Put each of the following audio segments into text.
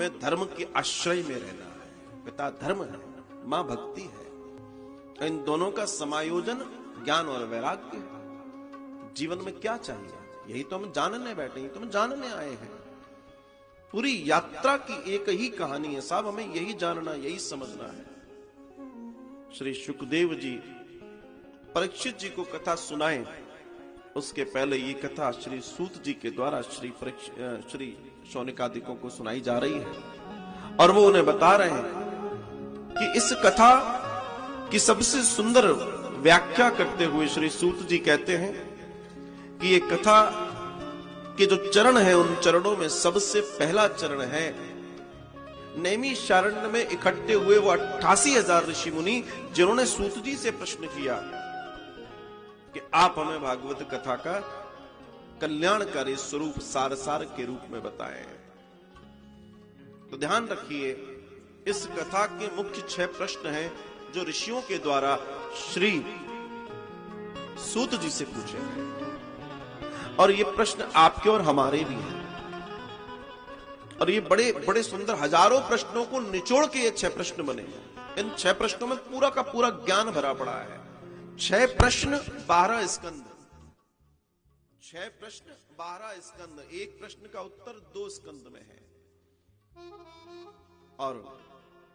तुम्हें धर्म के आश्रय में रहना है। पिता धर्म है, मां भक्ति है। इन दोनों का समायोजन ज्ञान और वैराग्य है। जीवन में क्या चाहिए? यही तो हम जानने बैठे हैं, तो हम जानने आए हैं। पूरी यात्रा की एक ही कहानी है साहब, हमें यही जानना, यही समझना है। श्री सुखदेव जी परीक्षित जी को कथा सुनाए, उसके पहले ये कथा श्री सूत जी के द्वारा श्री शौनकादिकों को सुनाई जा रही है। और वो उन्हें बता रहे हैं कि इस कथा की सबसे सुंदर व्याख्या करते हुए श्री सूत जी कहते हैं कि ये कथा के जो चरण है, उन चरणों में सबसे पहला चरण है नैमिषारण्य में इकट्ठे हुए वो 88,000 ऋषि मुनि, जिन्होंने सूत जी से प्रश्न किया कि आप हमें भागवत कथा का कल्याणकारी स्वरूप सार के रूप में बताएं। तो ध्यान रखिए, इस कथा के मुख्य 6 प्रश्न हैं जो ऋषियों के द्वारा श्री सूत जी से पूछे गए। और ये प्रश्न आपके और हमारे भी हैं। और ये बड़े बड़े सुंदर हजारों प्रश्नों को निचोड़ के ये 6 प्रश्न बने हैं। इन 6 प्रश्नों में पूरा का पूरा ज्ञान भरा पड़ा है। 6 प्रश्न 12 स्कंद, 6 प्रश्न 12 स्कंद, एक प्रश्न का उत्तर 2 स्कंद में है। और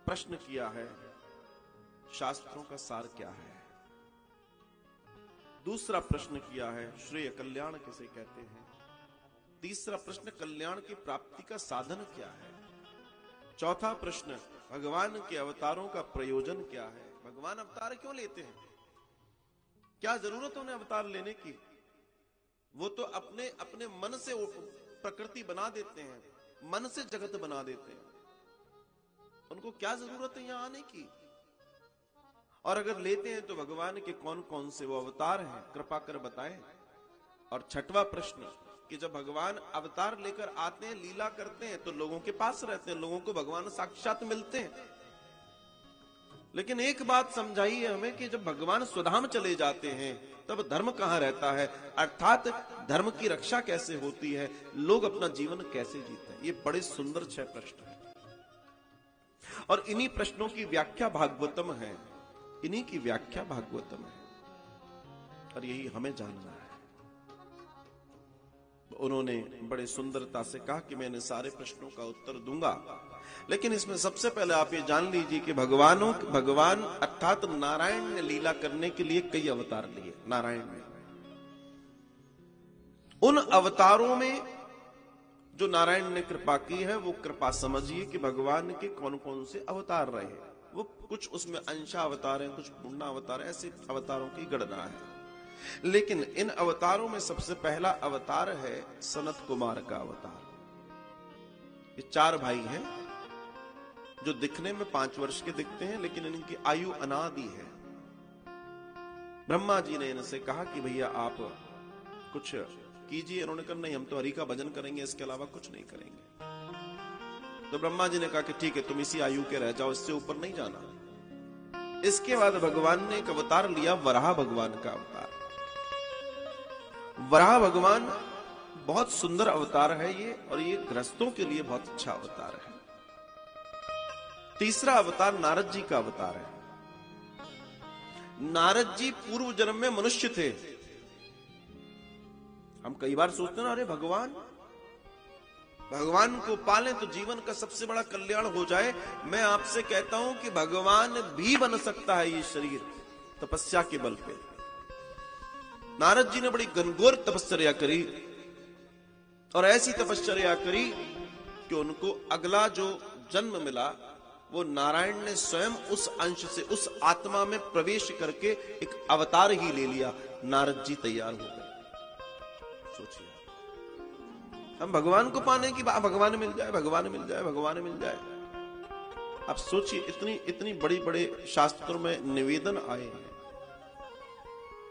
प्रश्न किया है शास्त्रों का सार क्या है। दूसरा प्रश्न किया है श्रेय कल्याण किसे कहते हैं। तीसरा प्रश्न कल्याण की प्राप्ति का साधन क्या है। चौथा प्रश्न भगवान के अवतारों का प्रयोजन क्या है। भगवान अवतार क्यों लेते हैं, क्या जरूरत है उन्हें अवतार लेने की। वो तो अपने अपने मन से प्रकृति बना देते हैं, मन से जगत बना देते हैं। उनको क्या जरूरत है यहां आने की। और अगर लेते हैं तो भगवान के कौन कौन से वो अवतार हैं, कृपा कर बताएं। और छठवां प्रश्न कि जब भगवान अवतार लेकर आते हैं, लीला करते हैं, तो लोगों के पास रहते हैं, लोगों को भगवान साक्षात मिलते हैं। लेकिन एक बात समझाइए हमें कि जब भगवान स्वधाम चले जाते हैं तब धर्म कहां रहता है, अर्थात धर्म की रक्षा कैसे होती है, लोग अपना जीवन कैसे जीते हैं। ये बड़े सुंदर 6 प्रश्न हैं। और इन्हीं प्रश्नों की व्याख्या भागवतम है, इन्हीं की व्याख्या भागवतम है। और यही हमें जानना है। उन्होंने बड़े सुंदरता से कहा कि मैंने सारे प्रश्नों का उत्तर दूंगा, लेकिन इसमें सबसे पहले आप ये जान लीजिए कि भगवान अर्थात नारायण ने लीला करने के लिए कई अवतार लिए। नारायण ने उन अवतारों में जो नारायण ने कृपा की है, वो कृपा समझिए कि भगवान के कौन कौन से अवतार रहे। वो कुछ उसमें अंशा अवतार हैं, कुछ पूर्णा अवतार हैं, ऐसे अवतारों की गणना है। लेकिन इन अवतारों में सबसे पहला अवतार है सनत कुमार का अवतार। ये 4 भाई हैं जो दिखने में 5 वर्ष के दिखते हैं, लेकिन इनकी आयु अनादि है। ब्रह्मा जी ने इनसे कहा कि भैया आप कुछ कीजिए। इन्होंने कहा नहीं, हम तो हरि का भजन करेंगे, इसके अलावा कुछ नहीं करेंगे। तो ब्रह्मा जी ने कहा कि ठीक है, तुम इसी आयु के रह जाओ, इससे ऊपर नहीं जाना। इसके बाद भगवान ने एक अवतार लिया, वराह भगवान का अवतार। वराह भगवान बहुत सुंदर अवतार है ये, और ये गृहस्थों के लिए बहुत अच्छा अवतार है। तीसरा अवतार नारद जी का अवतार है। नारद जी पूर्व जन्म में मनुष्य थे। हम कई बार सोचते हैं, अरे भगवान को पालें तो जीवन का सबसे बड़ा कल्याण हो जाए। मैं आपसे कहता हूं कि भगवान भी बन सकता है ये शरीर तपस्या के बल पे। नारद जी ने बड़ी घनघोर तपस्या करी, और ऐसी तपस्या करी कि उनको अगला जो जन्म मिला वो नारायण ने स्वयं उस अंश से, उस आत्मा में प्रवेश करके एक अवतार ही ले लिया। नारद जी तैयार हो गए। सोचिए, हम भगवान को पाने की बात, भगवान मिल जाए, भगवान मिल जाए, भगवान मिल जाए। अब सोचिए, इतनी बड़ी बड़े शास्त्रों में निवेदन आए हैं।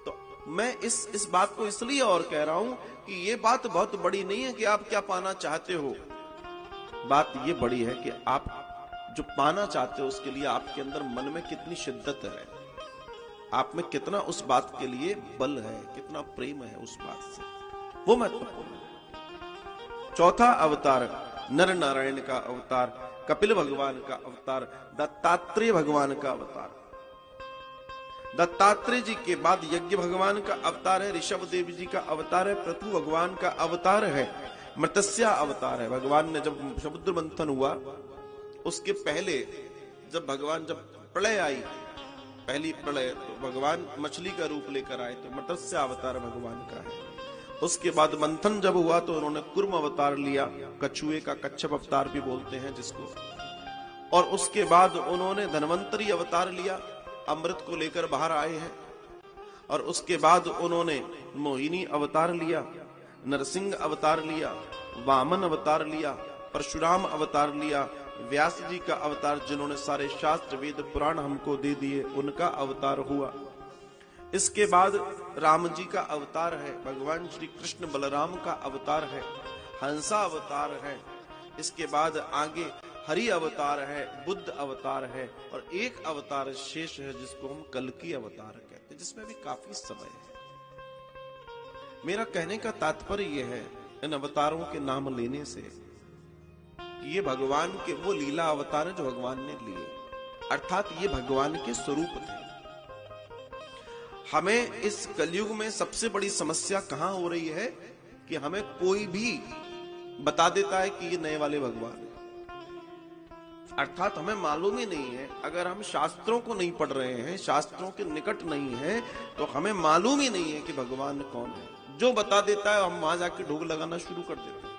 तो मैं इस बात को इसलिए और कह रहा हूं कि ये बात बहुत बड़ी नहीं है कि आप क्या पाना चाहते हो। बात ये बड़ी है कि आप जो पाना चाहते हो उसके लिए आपके अंदर मन में कितनी शिद्दत है, आप में कितना उस बात के लिए बल है, कितना प्रेम है उस बात से, वो महत्वपूर्ण है। चौथा अवतार नर नारायण का अवतार, कपिल भगवान का अवतार, दत्तात्रेय भगवान का अवतार। दत्तात्रेय जी के बाद यज्ञ भगवान का अवतार है, ऋषभ देव जी का अवतार है, पृथु भगवान का अवतार है, मत्स्य अवतार है। भगवान ने जब समुद्र मंथन हुआ उसके पहले जब प्रलय आई, पहली प्रलय, तो भगवान मछली का रूप लेकर आए, तो मत्स्य अवतार भगवान का है। उसके बाद मंथन जब हुआ तो उन्होंने कुर्म अवतार लिया, कछुए का, कच्छप अवतार भी बोलते हैं जिसको। और उसके बाद उन्होंने धन्वंतरी अवतार लिया, अमृत को लेकर बाहर आए हैं। और उसके बाद उन्होंने मोहिनी अवतार लिया, नरसिंह अवतार लिया, वामन अवतार लिया, परशुराम अवतार लिया, व्यास जी का अवतार जिन्होंने सारे शास्त्र वेद पुराण हमको दे दिए, उनका अवतार हुआ। इसके बाद राम जी का अवतार है, भगवान श्री कृष्ण बलराम का अवतार है, हंसा अवतार है। इसके बाद आगे हरि अवतार है, बुद्ध अवतार है, और एक अवतार शेष है जिसको हम कल्कि अवतार कहते हैं, जिसमें भी काफी समय है। मेरा कहने का तात्पर्य यह है इन अवतारों के नाम लेने से, ये भगवान के वो लीला अवतार है जो भगवान ने लिए, अर्थात ये भगवान के स्वरूप थे। हमें इस कलयुग में सबसे बड़ी समस्या कहां हो रही है कि हमें कोई भी बता देता है कि ये नए वाले भगवान है, अर्थात हमें मालूम ही नहीं है। अगर हम शास्त्रों को नहीं पढ़ रहे हैं, शास्त्रों के निकट नहीं है, तो हमें मालूम ही नहीं है कि भगवान कौन है। जो बता देता है हम वहां जाके ढोक लगाना शुरू कर देते हैं।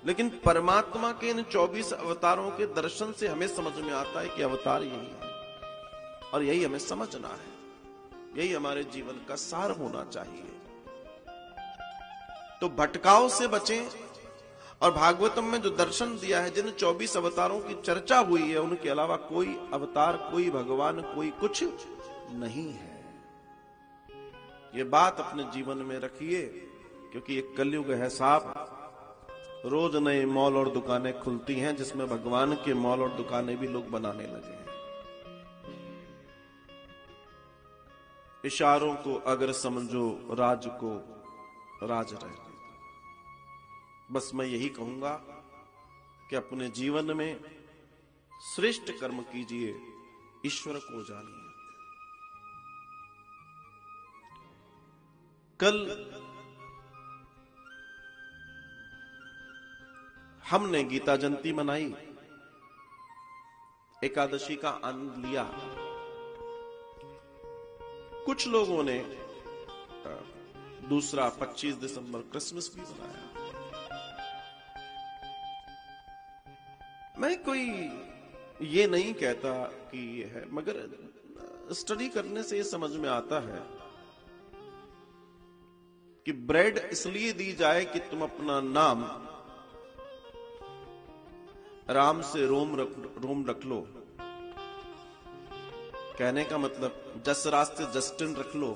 लेकिन परमात्मा के इन 24 अवतारों के दर्शन से हमें समझ में आता है कि अवतार यही है, और यही हमें समझना है, यही हमारे जीवन का सार होना चाहिए। तो भटकाव से बचें, और भागवतम में जो दर्शन दिया है, जिन 24 अवतारों की चर्चा हुई है, उनके अलावा कोई अवतार, कोई भगवान, कोई कुछ नहीं है। ये बात अपने जीवन में रखिए, क्योंकि ये कलयुग है साहब। रोज नए मॉल और दुकानें खुलती हैं, जिसमें भगवान के मॉल और दुकानें भी लोग बनाने लगे हैं। इशारों को अगर समझो, राज को राज रहे। बस मैं यही कहूंगा कि अपने जीवन में श्रेष्ठ कर्म कीजिए, ईश्वर को जानिए। कल हमने गीता जयंती मनाई, एकादशी का आनंद लिया। कुछ लोगों ने दूसरा 25 दिसंबर क्रिसमस भी मनाया। मैं कोई ये नहीं कहता कि ये है, मगर स्टडी करने से ये समझ में आता है कि ब्रेड इसलिए दी जाए कि तुम अपना नाम राम से रोम रख लो। कहने का मतलब जसराज से जस्टिन रख लो।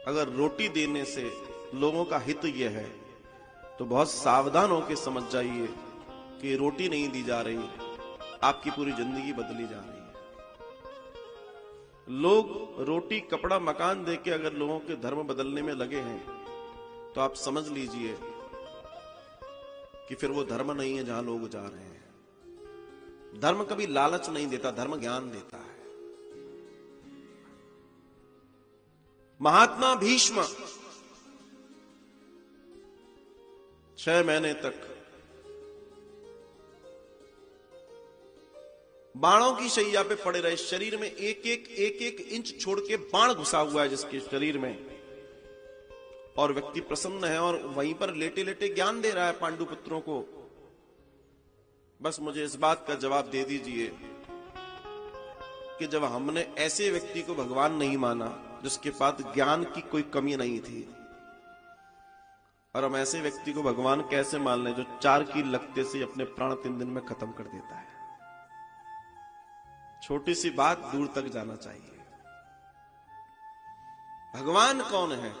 अगर रोटी देने से लोगों का हित यह है, तो बहुत सावधान होकर समझ जाइए कि रोटी नहीं दी जा रही, आपकी पूरी जिंदगी बदली जा रही है। लोग रोटी, कपड़ा, मकान देके अगर लोगों के धर्म बदलने में लगे हैं, तो आप समझ लीजिए कि फिर वो धर्म नहीं है जहां लोग जा रहे हैं। धर्म कभी लालच नहीं देता, धर्म ज्ञान देता है। महात्मा भीष्म 6 महीने तक बाणों की शैया पे पड़े रहे। शरीर में एक इंच छोड़ के बाण घुसा हुआ है जिसके शरीर में, और व्यक्ति प्रसन्न है और वहीं पर लेटे लेटे ज्ञान दे रहा है पांडु पुत्रों को। बस मुझे इस बात का जवाब दे दीजिए कि जब हमने ऐसे व्यक्ति को भगवान नहीं माना जिसके पास ज्ञान की कोई कमी नहीं थी, और हम ऐसे व्यक्ति को भगवान कैसे मान लें जो 4 कील लगते से अपने प्राण 3 दिन में खत्म कर देता है। छोटी सी बात दूर तक जाना चाहिए। भगवान कौन है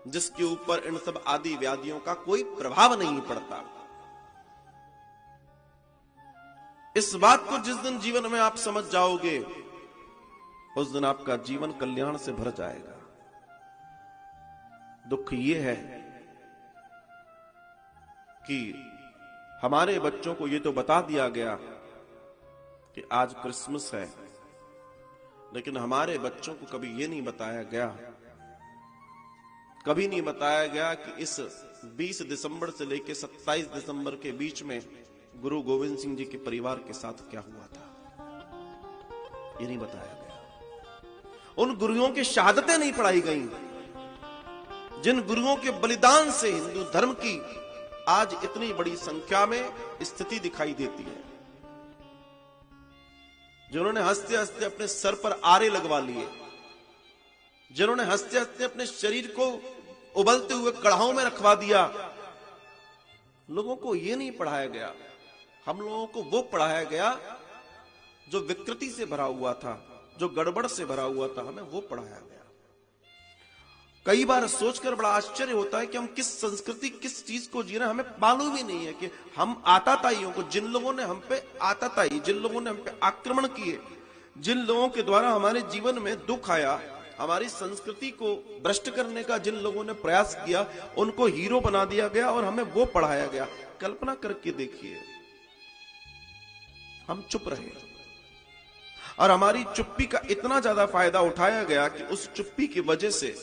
जिसके ऊपर इन सब आदि व्याधियों का कोई प्रभाव नहीं पड़ता। इस बात को जिस दिन जीवन में आप समझ जाओगे, उस दिन आपका जीवन कल्याण से भर जाएगा। दुख यह है कि हमारे बच्चों को ये तो बता दिया गया कि आज क्रिसमस है, लेकिन हमारे बच्चों को कभी ये नहीं बताया गया, कभी नहीं बताया गया कि इस 20 दिसंबर से लेकर 27 दिसंबर के बीच में गुरु गोविंद सिंह जी के परिवार के साथ क्या हुआ था। ये नहीं बताया गया। उन गुरुओं की शहादतें नहीं पढ़ाई गई, जिन गुरुओं के बलिदान से हिंदू धर्म की आज इतनी बड़ी संख्या में स्थिति दिखाई देती है, जिन्होंने हंसते हंसते अपने सर पर आरे लगवा लिए, जिन्होंने हंसते हंसते अपने शरीर को उबलते हुए कड़ाहों में रखवा दिया। लोगों को यह नहीं पढ़ाया गया, हम लोगों को वो पढ़ाया गया जो विकृति से भरा हुआ था, जो गड़बड़ से भरा हुआ था, हमें वो पढ़ाया गया। कई बार सोचकर बड़ा आश्चर्य होता है कि हम किस संस्कृति, किस चीज को जी रहे हैं, हमें मालूम ही नहीं है कि हम आताताइयों को, जिन लोगों ने हम पे आताताई, जिन लोगों ने हम पे आक्रमण किए, जिन लोगों के द्वारा हमारे जीवन में दुख आया, हमारी संस्कृति को भ्रष्ट करने का जिन लोगों ने प्रयास किया, उनको हीरो बना दिया गया और हमें वो पढ़ाया गया। कल्पना करके देखिए, हम चुप रहे और हमारी चुप्पी का इतना ज्यादा फायदा उठाया गया कि उस चुप्पी की वजह से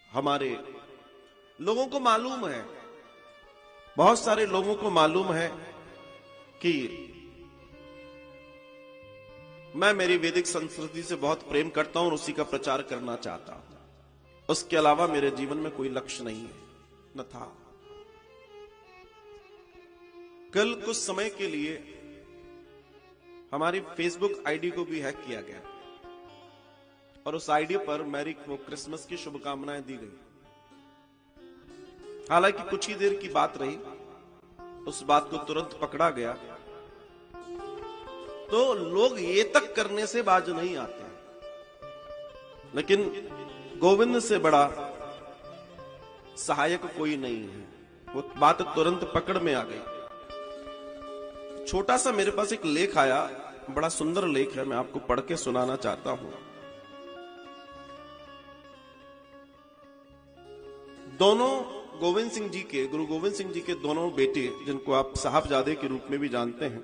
हमारे लोगों को मालूम है, बहुत सारे लोगों को मालूम है कि मैं मेरी वैदिक संस्कृति से बहुत प्रेम करता हूं और उसी का प्रचार करना चाहता हूं, उसके अलावा मेरे जीवन में कोई लक्ष्य नहीं है, न था। कल कुछ समय के लिए हमारी फेसबुक आईडी को भी हैक किया गया और उस आईडी पर मैरी क्रिसमस की शुभकामनाएं दी गई। हालांकि कुछ ही देर की बात रही, उस बात को तुरंत पकड़ा गया। तो लोग ये तक करने से बाज नहीं आते, लेकिन गोविंद से बड़ा सहायक कोई नहीं है, वो बात तुरंत पकड़ में आ गई। छोटा सा मेरे पास एक लेख आया, बड़ा सुंदर लेख है, मैं आपको पढ़ के सुनाना चाहता हूं। दोनों गोविंद सिंह जी के, गुरु गोविंद सिंह जी के दोनों बेटे, जिनको आप साहबजादे के रूप में भी जानते हैं,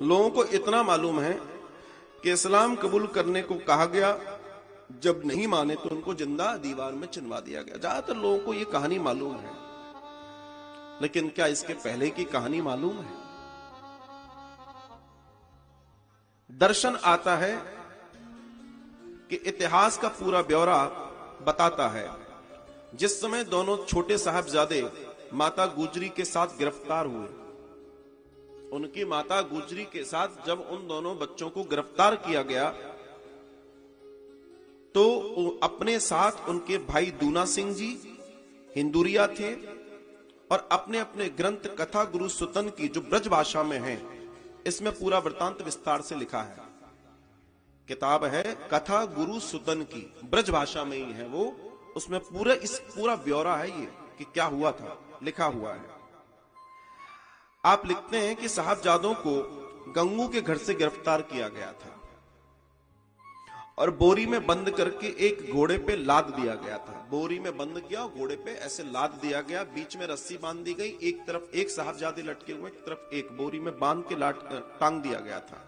लोगों को इतना मालूम है कि इस्लाम कबूल करने को कहा गया, जब नहीं माने तो उनको जिंदा दीवार में चिनवा दिया गया। ज्यादातर लोगों को यह कहानी मालूम है, लेकिन क्या इसके पहले की कहानी मालूम है? दर्शन आता है कि इतिहास का पूरा ब्यौरा बताता है, जिस समय दोनों छोटे साहबजादे माता गुजरी के साथ गिरफ्तार हुए, उनकी माता गुजरी के साथ जब उन दोनों बच्चों को गिरफ्तार किया गया, तो अपने साथ उनके भाई दूना सिंह जी हिंदुरिया थे और अपने अपने ग्रंथ कथा गुरु सुतन की, जो ब्रज भाषा में है, इसमें पूरा वृतांत विस्तार से लिखा है। किताब है कथा गुरु सुतन की, ब्रज भाषा में ही है वो, उसमें पूरा ब्यौरा है ये कि क्या हुआ था, लिखा हुआ है। आप लिखते हैं कि साहबजादों को गंगू के घर से गिरफ्तार किया गया था और बोरी में बंद करके एक घोड़े पे लाद दिया गया था। बोरी में बंद किया, घोड़े पे ऐसे लाद दिया गया, बीच में रस्सी बांध दी गई, एक तरफ एक साहबजादे लटके हुए, एक तरफ एक, बोरी में बांध के टांग दिया गया था।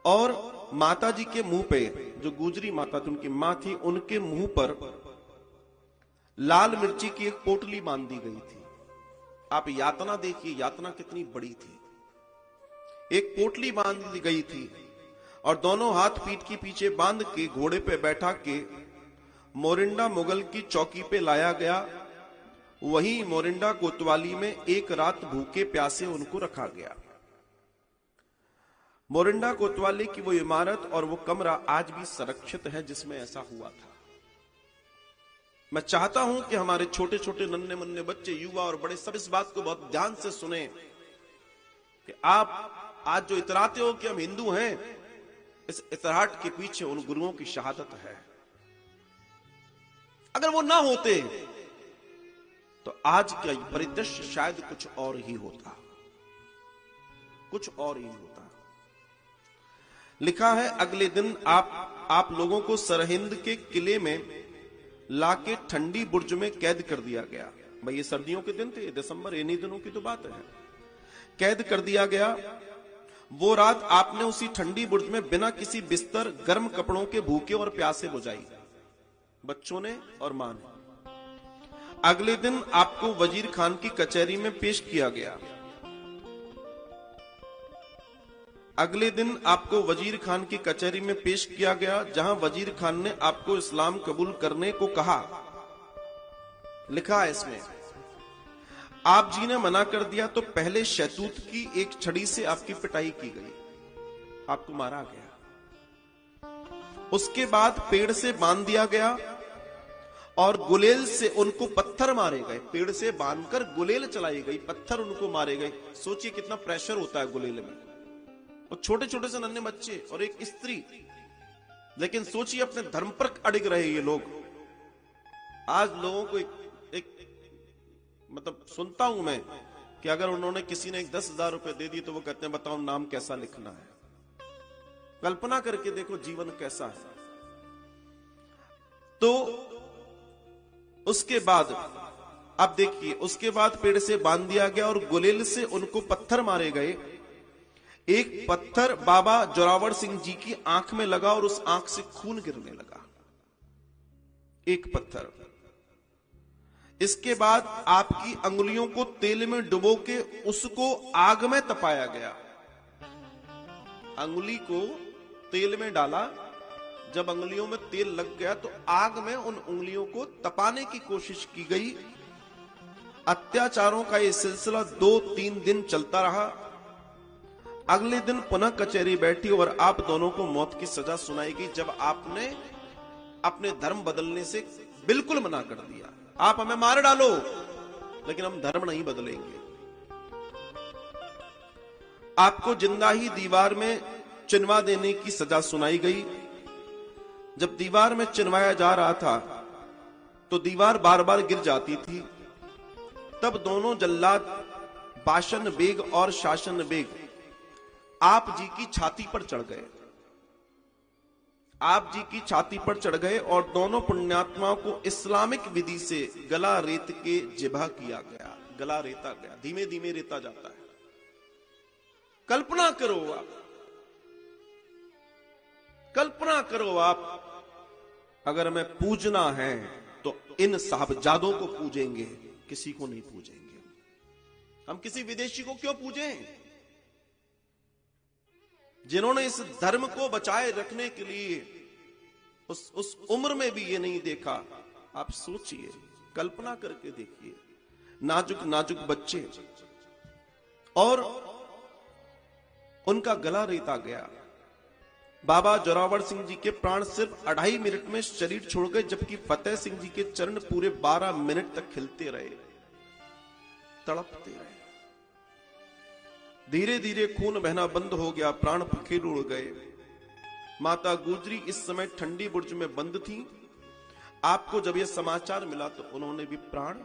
और माता जी के मुंह पे, जो गुजरी माता थी, उनकी मां थी, उनके मुंह पर लाल मिर्ची की एक पोटली बांध दी गई थी। आप यातना देखिए, यातना कितनी बड़ी थी। एक पोटली बांध दी गई थी और दोनों हाथ पीठ के पीछे बांध के घोड़े पे बैठा के मोरिंडा मुगल की चौकी पे लाया गया। वहीं मोरिंडा कोतवाली में एक रात भूखे प्यासे उनको रखा गया। मोरिंडा कोतवाली की वो इमारत और वो कमरा आज भी संरक्षित है जिसमें ऐसा हुआ था। मैं चाहता हूं कि हमारे छोटे छोटे नन्हे मुन्ने बच्चे, युवा और बड़े सब इस बात को बहुत ध्यान से सुने कि आप आज जो इतराते हो कि हम हिंदू हैं, इस इतराहट के पीछे उन गुरुओं की शहादत है। अगर वो ना होते तो आज का परिदृश्य शायद कुछ और ही होता, कुछ और ही होता। लिखा है, अगले दिन आप लोगों को सरहिंद के किले में लाके ठंडी बुर्ज में कैद कर दिया गया। भाई ये सर्दियों के दिन थे, दिसंबर, इन्हीं दिनों की तो बात है। कैद कर दिया गया। वो रात आपने उसी ठंडी बुर्ज में बिना किसी बिस्तर, गर्म कपड़ों के भूखे और प्यासे बुझाई, बच्चों ने और मां ने। अगले दिन आपको वजीर खान की कचहरी में पेश किया गया। अगले दिन आपको वजीर खान की कचहरी में पेश किया गया, जहां वजीर खान ने आपको इस्लाम कबूल करने को कहा। लिखा है इसमें, आप जी ने मना कर दिया तो पहले शहतूत की एक छड़ी से आपकी पिटाई की गई, आपको मारा गया। उसके बाद पेड़ से बांध दिया गया और गुलेल से उनको पत्थर मारे गए। पेड़ से बांधकर गुलेल चलाई गई, पत्थर उनको मारे गए। सोचिए कितना प्रेशर होता है गुलेल में, और छोटे छोटे से नन्हे बच्चे और एक स्त्री। लेकिन सोचिए अपने धर्म पर अड़िग रहे ये लोग। आज लोगों को एक मतलब सुनता हूं मैं कि अगर उन्होंने किसी ने 10,000 रुपए दे दिए तो वो कहते हैं बताओ नाम कैसा लिखना है। कल्पना करके देखो जीवन कैसा है। तो उसके बाद अब देखिए, उसके बाद पेड़ से बांध दिया गया और गुलेल से उनको पत्थर मारे गए। एक पत्थर बाबा जोरावर सिंह जी की आंख में लगा और उस आंख से खून गिरने लगा, एक पत्थर। इसके बाद आपकी अंगुलियों को तेल में डुबो के उसको आग में तपाया गया। अंगुली को तेल में डाला, जब अंगुलियों में तेल लग गया तो आग में उन उंगलियों को तपाने की कोशिश की गई। अत्याचारों का यह सिलसिला 2-3 दिन चलता रहा। अगले दिन पुनः कचहरी बैठी और आप दोनों को मौत की सजा सुनाई गई, जब आपने अपने धर्म बदलने से बिल्कुल मना कर दिया। आप हमें मार डालो लेकिन हम धर्म नहीं बदलेंगे। आपको जिंदा ही दीवार में चिनवा देने की सजा सुनाई गई। जब दीवार में चिनवाया जा रहा था तो दीवार बार बार गिर जाती थी। तब दोनों जल्लाद बाशन बेग और शासन बेग आप जी की छाती पर चढ़ गए। आप जी की छाती पर चढ़ गए और दोनों पुण्यात्माओं को इस्लामिक विधि से गला रेत के जिभा किया गया। गला रेता गया, धीमे धीमे रेता जाता है। कल्पना करो आप, कल्पना करो आप, अगर हमें पूजना है तो इन साहबजादों को पूजेंगे, किसी को नहीं पूजेंगे। हम किसी विदेशी को क्यों पूजें, जिन्होंने इस धर्म को बचाए रखने के लिए उस उम्र में भी ये नहीं देखा। आप सोचिए, कल्पना करके देखिए, नाजुक नाजुक बच्चे और उनका गला रेता गया। बाबा जोरावर सिंह जी के प्राण सिर्फ 2.5 मिनट में शरीर छोड़ गए, जबकि फतेह सिंह जी के चरण पूरे 12 मिनट तक खिलते रहे, तड़पते रहे। धीरे धीरे खून बहना बंद हो गया, प्राण पखेरु उड़ गए। माता गुजरी इस समय ठंडी बुर्ज में बंद थी। आपको जब यह समाचार मिला तो उन्होंने भी प्राण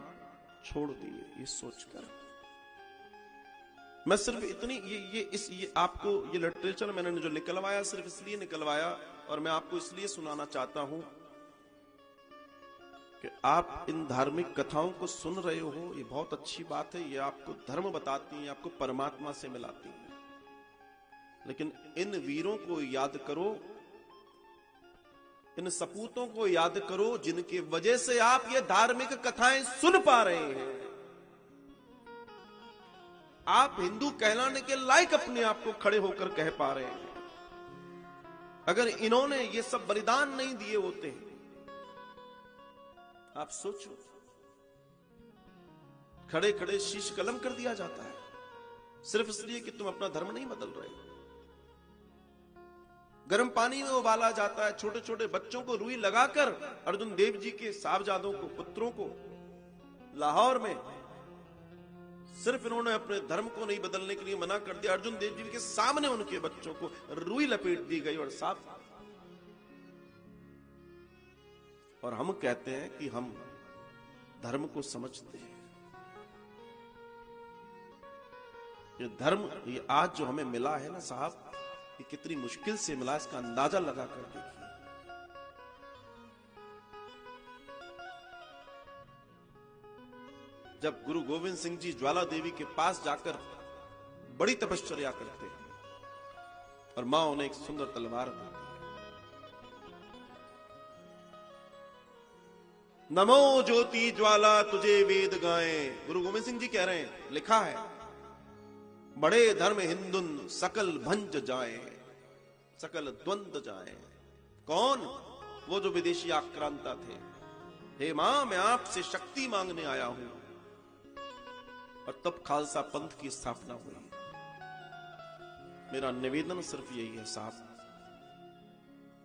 छोड़ दिए। ये सोचकर मैं सिर्फ इतनी ये आपको ये लिटरेचर मैंने जो निकलवाया सिर्फ इसलिए निकलवाया, और मैं आपको इसलिए सुनाना चाहता हूं कि आप इन धार्मिक कथाओं को सुन रहे हो, ये बहुत अच्छी बात है। ये आपको धर्म बताती हैं, आपको परमात्मा से मिलाती हैं। लेकिन इन वीरों को याद करो, इन सपूतों को याद करो, जिनकी वजह से आप ये धार्मिक कथाएं सुन पा रहे हैं। आप हिंदू कहलाने के लायक अपने आप को खड़े होकर कह पा रहे हैं। अगर इन्होंने ये सब बलिदान नहीं दिए होते, आप सोचो, खड़े खड़े शीश कलम कर दिया जाता है सिर्फ इसलिए कि तुम अपना धर्म नहीं बदल रहे। गर्म पानी में उबाला जाता है, छोटे छोटे बच्चों को रुई लगाकर अर्जुन देव जी के साहबजादों को, पुत्रों को लाहौर में, सिर्फ इन्होंने अपने धर्म को नहीं बदलने के लिए मना कर दिया। अर्जुन देव जी के सामने उनके बच्चों को रुई लपेट दी गई और साफ। और हम कहते हैं कि हम धर्म को समझते हैं। ये धर्म, ये आज जो हमें मिला है ना साहब, ये कितनी मुश्किल से मिला, इसका अंदाजा लगा कर देखिए। जब गुरु गोविंद सिंह जी ज्वाला देवी के पास जाकर बड़ी तपश्चर्या करते हैं और मां उन्हें एक सुंदर तलवार देती है। नमो ज्योति ज्वाला तुझे वेद गाएं, गुरु गोविंद सिंह जी कह रहे हैं, लिखा है बड़े धर्म हिंदुन सकल भंज जाए, सकल द्वंद जाए। कौन? वो जो विदेशी आक्रांता थे। हे मां, मैं आपसे शक्ति मांगने आया हूं। और तब खालसा पंथ की स्थापना हुई। मेरा निवेदन सिर्फ यही है साहब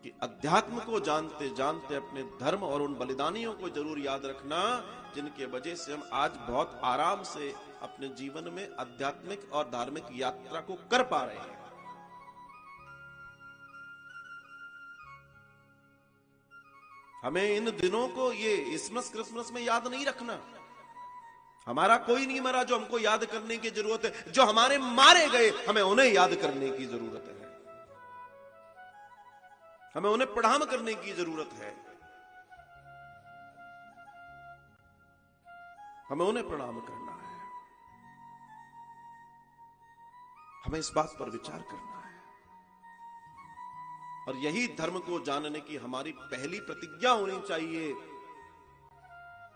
कि अध्यात्म को जानते जानते अपने धर्म और उन बलिदानियों को जरूर याद रखना, जिनके वजह से हम आज बहुत आराम से अपने जीवन में आध्यात्मिक और धार्मिक यात्रा को कर पा रहे हैं। हमें इन दिनों को ये क्रिसमस में याद नहीं रखना। हमारा कोई नहीं मरा जो हमको याद करने की जरूरत है। जो हमारे मारे गए हमें उन्हें याद करने की जरूरत है। हमें उन्हें प्रणाम करने की जरूरत है। हमें उन्हें प्रणाम करना है। हमें इस बात पर विचार करना है। और यही धर्म को जानने की हमारी पहली प्रतिज्ञा होनी चाहिए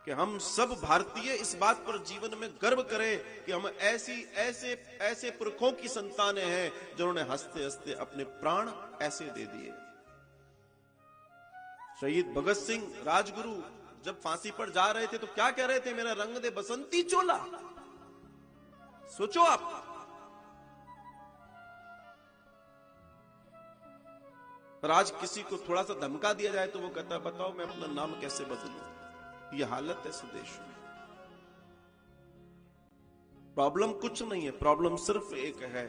कि हम सब भारतीय इस बात पर जीवन में गर्व करें कि हम ऐसे पुरखों की संतानें हैं जिन्होंने हंसते हंसते अपने प्राण ऐसे दे दिए। शहीद भगत सिंह राजगुरु जब फांसी पर जा रहे थे तो क्या कह रहे थे? मेरा रंग दे बसंती चोला। सोचो आप। पर आज किसी को थोड़ा सा धमका दिया जाए तो वो कहता है बताओ मैं अपना नाम कैसे बदलूं। ये हालत है इस देश में। प्रॉब्लम कुछ नहीं है, प्रॉब्लम सिर्फ एक है।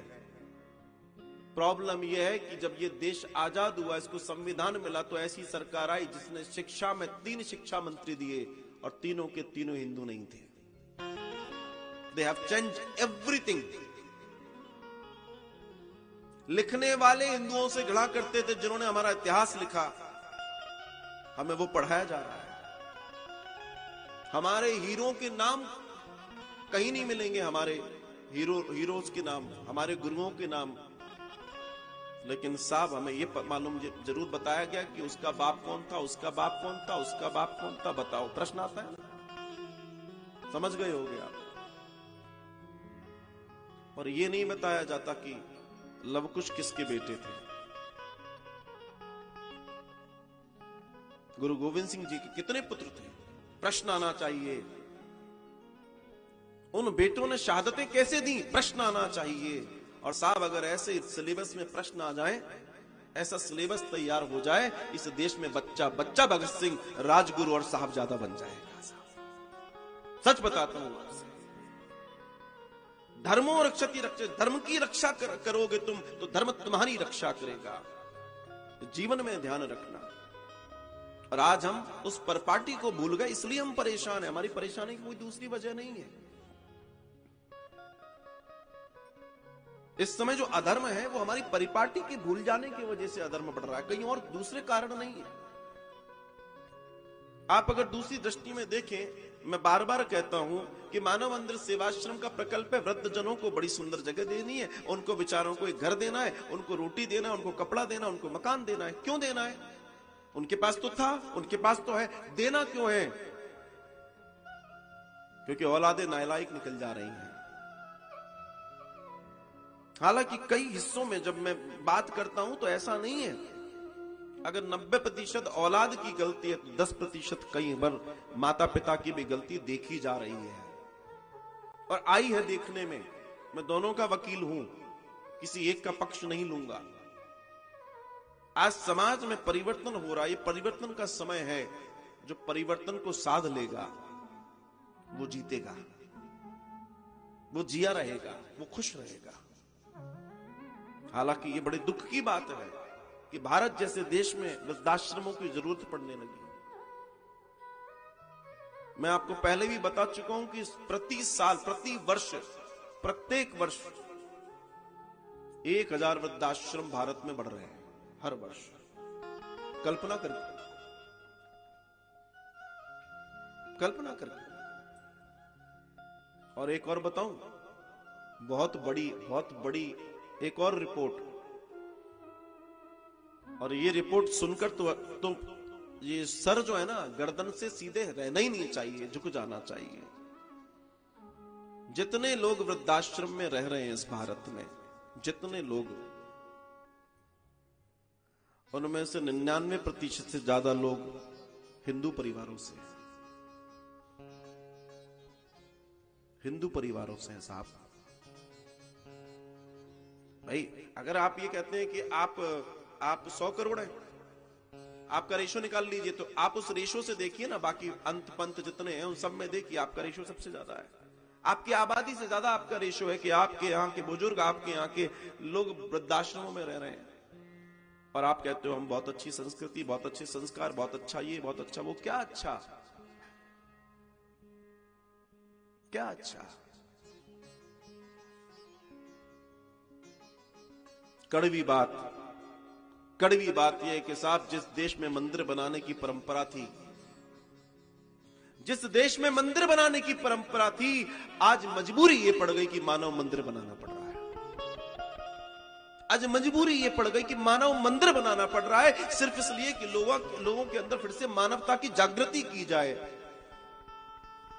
प्रॉब्लम यह है कि जब ये देश आजाद हुआ, इसको संविधान मिला, तो ऐसी सरकार आई जिसने शिक्षा में 3 शिक्षा मंत्री दिए और तीनों के तीनों हिंदू नहीं थे। They have changed everything. लिखने वाले हिंदुओं से घृणा करते थे जिन्होंने हमारा इतिहास लिखा। हमें वो पढ़ाया जा रहा है। हमारे हीरो के नाम कहीं नहीं मिलेंगे, हमारे हीरोज के नाम, हमारे गुरुओं के नाम। लेकिन साहब हमें ये मालूम जरूर बताया गया कि उसका बाप कौन था, उसका बाप कौन था, उसका बाप कौन था। बताओ, प्रश्न आता है ना? समझ गए होगे आप। और ये नहीं बताया जाता कि लवकुश किसके बेटे थे। गुरु गोविंद सिंह जी के कितने पुत्र थे? प्रश्न आना चाहिए। उन बेटों ने शहादतें कैसे दी? प्रश्न आना चाहिए। और साहब अगर ऐसे सिलेबस में प्रश्न आ जाए, ऐसा सिलेबस तैयार हो जाए, इस देश में बच्चा बच्चा भगत सिंह, राजगुरु और साहबजादा बन जाएगा। सच बताता हूं आपसे। धर्मो रक्षति रक्षति, धर्म की रक्षा करोगे तुम तो धर्म तुम्हारी रक्षा करेगा। जीवन में ध्यान रखना। और आज हम उस परपाटी को भूल गए, इसलिए हम परेशान हैं। हमारी परेशानी की कोई दूसरी वजह नहीं है। इस समय जो अधर्म है वो हमारी परिपाटी के भूल जाने की वजह से अधर्म बढ़ रहा है, कहीं और दूसरे कारण नहीं है। आप अगर दूसरी दृष्टि में देखें, मैं बार बार कहता हूं कि मानव मंदिर सेवाश्रम का प्रकल्प है वृद्ध जनों को बड़ी सुंदर जगह देनी है, उनको बेचारों को एक घर देना है, उनको रोटी देना है, उनको कपड़ा देना, उनको मकान देना है। क्यों देना है? उनके पास तो था, उनके पास तो है, देना क्यों है? क्योंकि औलादे नालायक निकल जा रही हैं। हालांकि कई हिस्सों में जब मैं बात करता हूं तो ऐसा नहीं है। अगर 90% औलाद की गलती है तो 10% कई बार माता पिता की भी गलती देखी जा रही है और आई है देखने में। मैं दोनों का वकील हूं, किसी एक का पक्ष नहीं लूंगा। आज समाज में परिवर्तन हो रहा है, ये परिवर्तन का समय है। जो परिवर्तन को साध लेगा वो जीतेगा, वो जिया रहेगा, वो खुश रहेगा। हालांकि ये बड़े दुख की बात है कि भारत जैसे देश में वृद्धाश्रमों की जरूरत पड़ने लगी। मैं आपको पहले भी बता चुका हूं कि प्रति साल, प्रति वर्ष, प्रत्येक वर्ष 1000 वृद्धाश्रम भारत में बढ़ रहे हैं हर वर्ष। कल्पना करके और एक और बताऊं, बहुत बड़ी एक और रिपोर्ट, और ये रिपोर्ट सुनकर तो ये सर जो है ना गर्दन से सीधे रहना ही नहीं चाहिए, झुक जाना चाहिए। जितने लोग वृद्धाश्रम में रह रहे हैं इस भारत में, जितने लोग, उनमें से 99% से ज्यादा लोग हिंदू परिवारों से हैं साहब। भाई अगर आप ये कहते हैं कि आप 100 करोड़ हैं, आपका रेशो निकाल लीजिए, तो आप उस रेशो से देखिए ना, बाकी अंत पंत जितने हैं उन सब में देखिए आपका रेशो सबसे ज्यादा है। आपकी आबादी से ज्यादा आपका रेशो है कि आपके यहाँ के बुजुर्ग, आपके यहाँ के लोग वृद्धाश्रमों में रह रहे हैं, और आप कहते हो हम बहुत अच्छी संस्कृति, बहुत अच्छे संस्कार, बहुत अच्छा ये, बहुत अच्छा वो। क्या अच्छा, क्या अच्छा? कड़वी बात यह है कि साहब, जिस देश में मंदिर बनाने की परंपरा थी, जिस देश में मंदिर बनाने की परंपरा थी, आज मजबूरी ये पड़ गई कि मानव मंदिर बनाना पड़ रहा है। आज मजबूरी ये पड़ गई कि मानव मंदिर बनाना पड़ रहा है, सिर्फ इसलिए कि लोगों के अंदर फिर से मानवता की जागृति की जाए,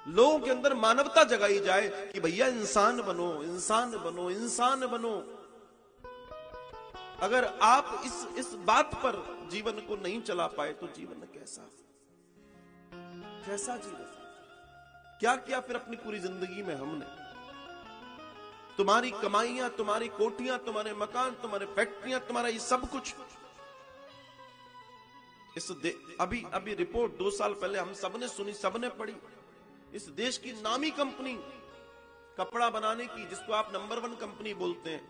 लोगों के अंदर मानवता जगाई जाए कि भैया इंसान बनो, इंसान बनो, इंसान बनो। अगर आप इस बात पर जीवन को नहीं चला पाए तो जीवन कैसा जीवन? क्या किया फिर अपनी पूरी जिंदगी में हमने? तुम्हारी कमाइयां, तुम्हारी कोठियां, तुम्हारे मकान, तुम्हारे फैक्ट्रियां, तुम्हारा ये सब कुछ, अभी रिपोर्ट 2 साल पहले हम सबने सुनी, सबने पढ़ी। इस देश की नामी कंपनी कपड़ा बनाने की, जिसको आप नंबर 1 कंपनी बोलते हैं,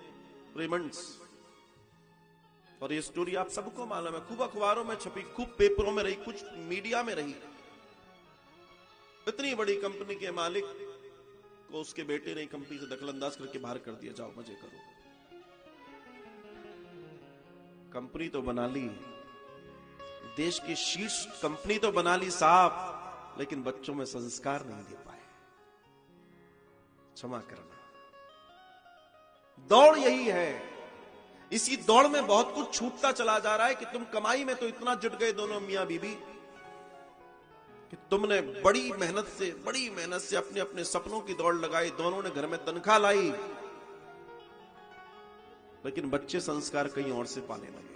रेमंड्स, और ये स्टोरी आप सबको मालूम है, खूब अखबारों में छपी, खूब पेपरों में रही, कुछ मीडिया में रही। इतनी बड़ी कंपनी के मालिक को उसके बेटे ने कंपनी से दखलंदाज करके बाहर कर दिया, जाओ मजे करो। कंपनी तो बना ली, देश की शीर्ष कंपनी तो बना ली साहब, लेकिन बच्चों में संस्कार नहीं दे पाए। क्षमा करना, दौड़ यही है। इसी दौड़ में बहुत कुछ छूटता चला जा रहा है कि तुम कमाई में तो इतना जुट गए दोनों मियां बीबी कि तुमने बड़ी मेहनत से अपने अपने सपनों की दौड़ लगाई, दोनों ने घर में तनख्वाह लाई, लेकिन बच्चे संस्कार कहीं और से पाने लगे।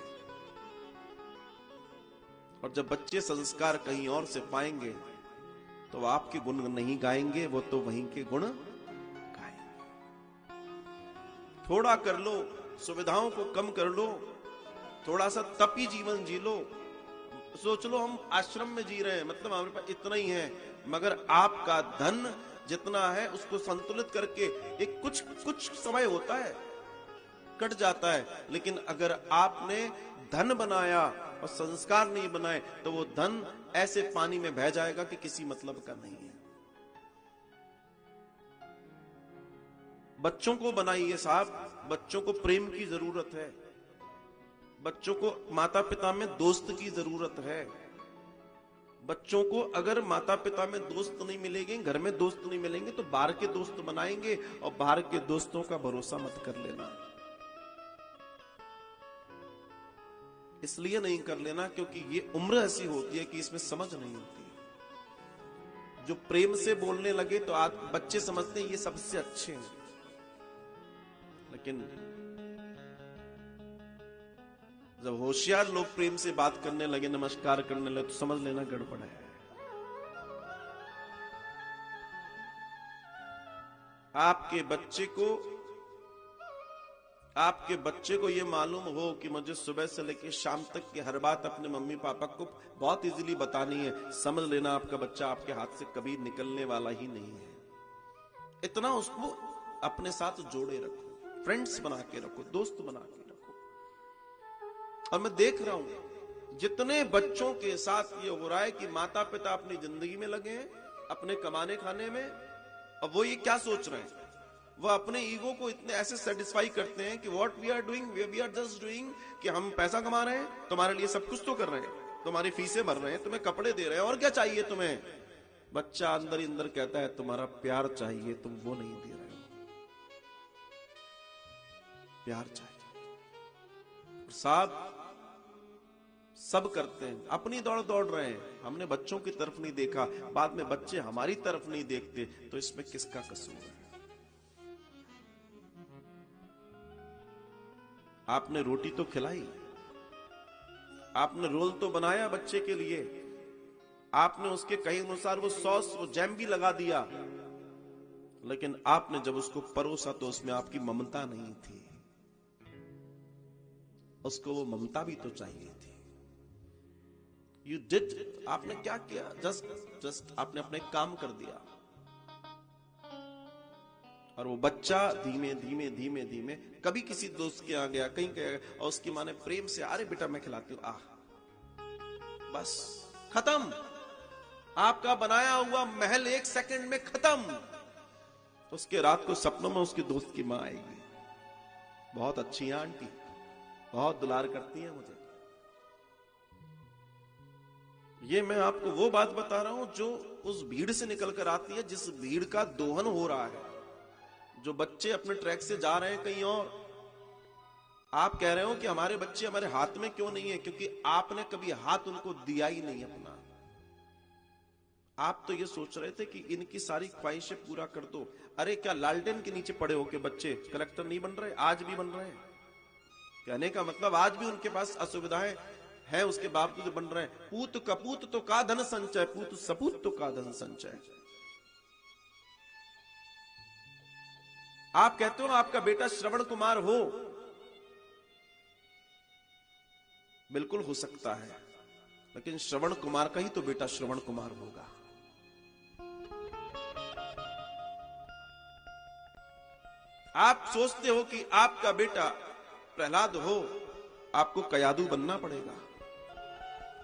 और जब बच्चे संस्कार कहीं और से पाएंगे तो आपके गुण नहीं गाएंगे, वो तो वहीं के गुण गाएंगे। थोड़ा कर लो, सुविधाओं को कम कर लो, थोड़ा सा तपी जीवन जी लो। सोच लो हम आश्रम में जी रहे हैं, मतलब हमारे पास इतना ही है, मगर आपका धन जितना है उसको संतुलित करके एक कुछ समय होता है, कट जाता है, लेकिन अगर आपने धन बनाया और संस्कार नहीं बनाए तो वो धन ऐसे पानी में बह जाएगा कि किसी मतलब का नहीं है। बच्चों को बनाइए साहब, बच्चों को प्रेम की जरूरत है, बच्चों को माता पिता में दोस्त की जरूरत है। बच्चों को अगर माता पिता में दोस्त नहीं मिलेंगे, घर में दोस्त नहीं मिलेंगे, तो बाहर के दोस्त बनाएंगे, और बाहर के दोस्तों का भरोसा मत कर लेना। इसलिए नहीं कर लेना क्योंकि ये उम्र ऐसी होती है कि इसमें समझ नहीं होती। जो प्रेम से बोलने लगे तो आज बच्चे समझते हैं ये सबसे अच्छे हैं, लेकिन जब होशियार लोग प्रेम से बात करने लगे, नमस्कार करने लगे, तो समझ लेना गड़बड़ है। आपके बच्चे को ये मालूम हो कि मुझे सुबह से लेकर शाम तक की हर बात अपने मम्मी पापा को बहुत इजीली बतानी है, समझ लेना आपका बच्चा आपके हाथ से कभी निकलने वाला ही नहीं है। इतना उसको अपने साथ जोड़े रखो, फ्रेंड्स बना के रखो, दोस्त बना के रखो। और मैं देख रहा हूं जितने बच्चों के साथ ये हो रहा है कि माता पिता अपनी जिंदगी में लगे हैं, अपने कमाने खाने में, और वो ये क्या सोच रहे हैं, वो अपने ईगो को इतने ऐसे सेटिस्फाई करते हैं कि what we are doing, we are just doing, कि हम पैसा कमा रहे हैं, तुम्हारे लिए सब कुछ तो कर रहे हैं, तुम्हारी फीसें भर रहे हैं, तुम्हें कपड़े दे रहे हैं, और क्या चाहिए तुम्हें? बच्चा अंदर ही अंदर कहता है तुम्हारा प्यार चाहिए, तुम वो नहीं दे रहे हो। प्यार चाहिए। साहब सब करते हैं, अपनी दौड़ दौड़ रहे हैं, हमने बच्चों की तरफ नहीं देखा, बाद में बच्चे हमारी तरफ नहीं देखते, तो इसमें किसका कसूर है? आपने रोटी तो खिलाई, आपने रोल तो बनाया बच्चे के लिए, आपने उसके कहे अनुसार वो सॉस वो जैम भी लगा दिया, लेकिन आपने जब उसको परोसा तो उसमें आपकी ममता नहीं थी, उसको वो ममता भी तो चाहिए थी। यू डिड, आपने क्या किया? जस्ट आपने अपने काम कर दिया। और वो बच्चा धीमे धीमे धीमे धीमे कभी किसी दोस्त के यहाँ गया, कहीं गया, और उसकी माँ ने प्रेम से, अरे बेटा मैं खिलाती हूं, बस खत्म। आपका बनाया हुआ महल 1 सेकंड में खत्म। उसके रात को सपनों में उसके दोस्त की माँ आएगी, बहुत अच्छी है आंटी, बहुत दुलार करती है मुझे। ये मैं आपको वो बात बता रहा हूं जो उस भीड़ से निकल कर आती है, जिस भीड़ का दोहन हो रहा है। जो बच्चे अपने ट्रैक से जा रहे हैं कहीं और, आप कह रहे हो कि हमारे बच्चे हमारे हाथ में क्यों नहीं है? क्योंकि आपने कभी हाथ उनको दिया ही नहीं अपना। आप तो ये सोच रहे थे कि इनकी सारी ख्वाहिशें पूरा कर दो। अरे क्या लालटेन के नीचे पड़े होके बच्चे कलेक्टर नहीं बन रहे? आज भी बन रहे हैं। कहने का मतलब आज भी उनके पास असुविधाएं है, उसके बावजूद बन रहे हैं। पूत कपूत तो का धन संचय, पूत सपूत तो का धन संचय। आप कहते हो आपका बेटा श्रवण कुमार हो, बिल्कुल हो सकता है, लेकिन श्रवण कुमार का ही तो बेटा श्रवण कुमार होगा। आप सोचते हो कि आपका बेटा प्रहलाद हो, आपको कयादू बनना पड़ेगा।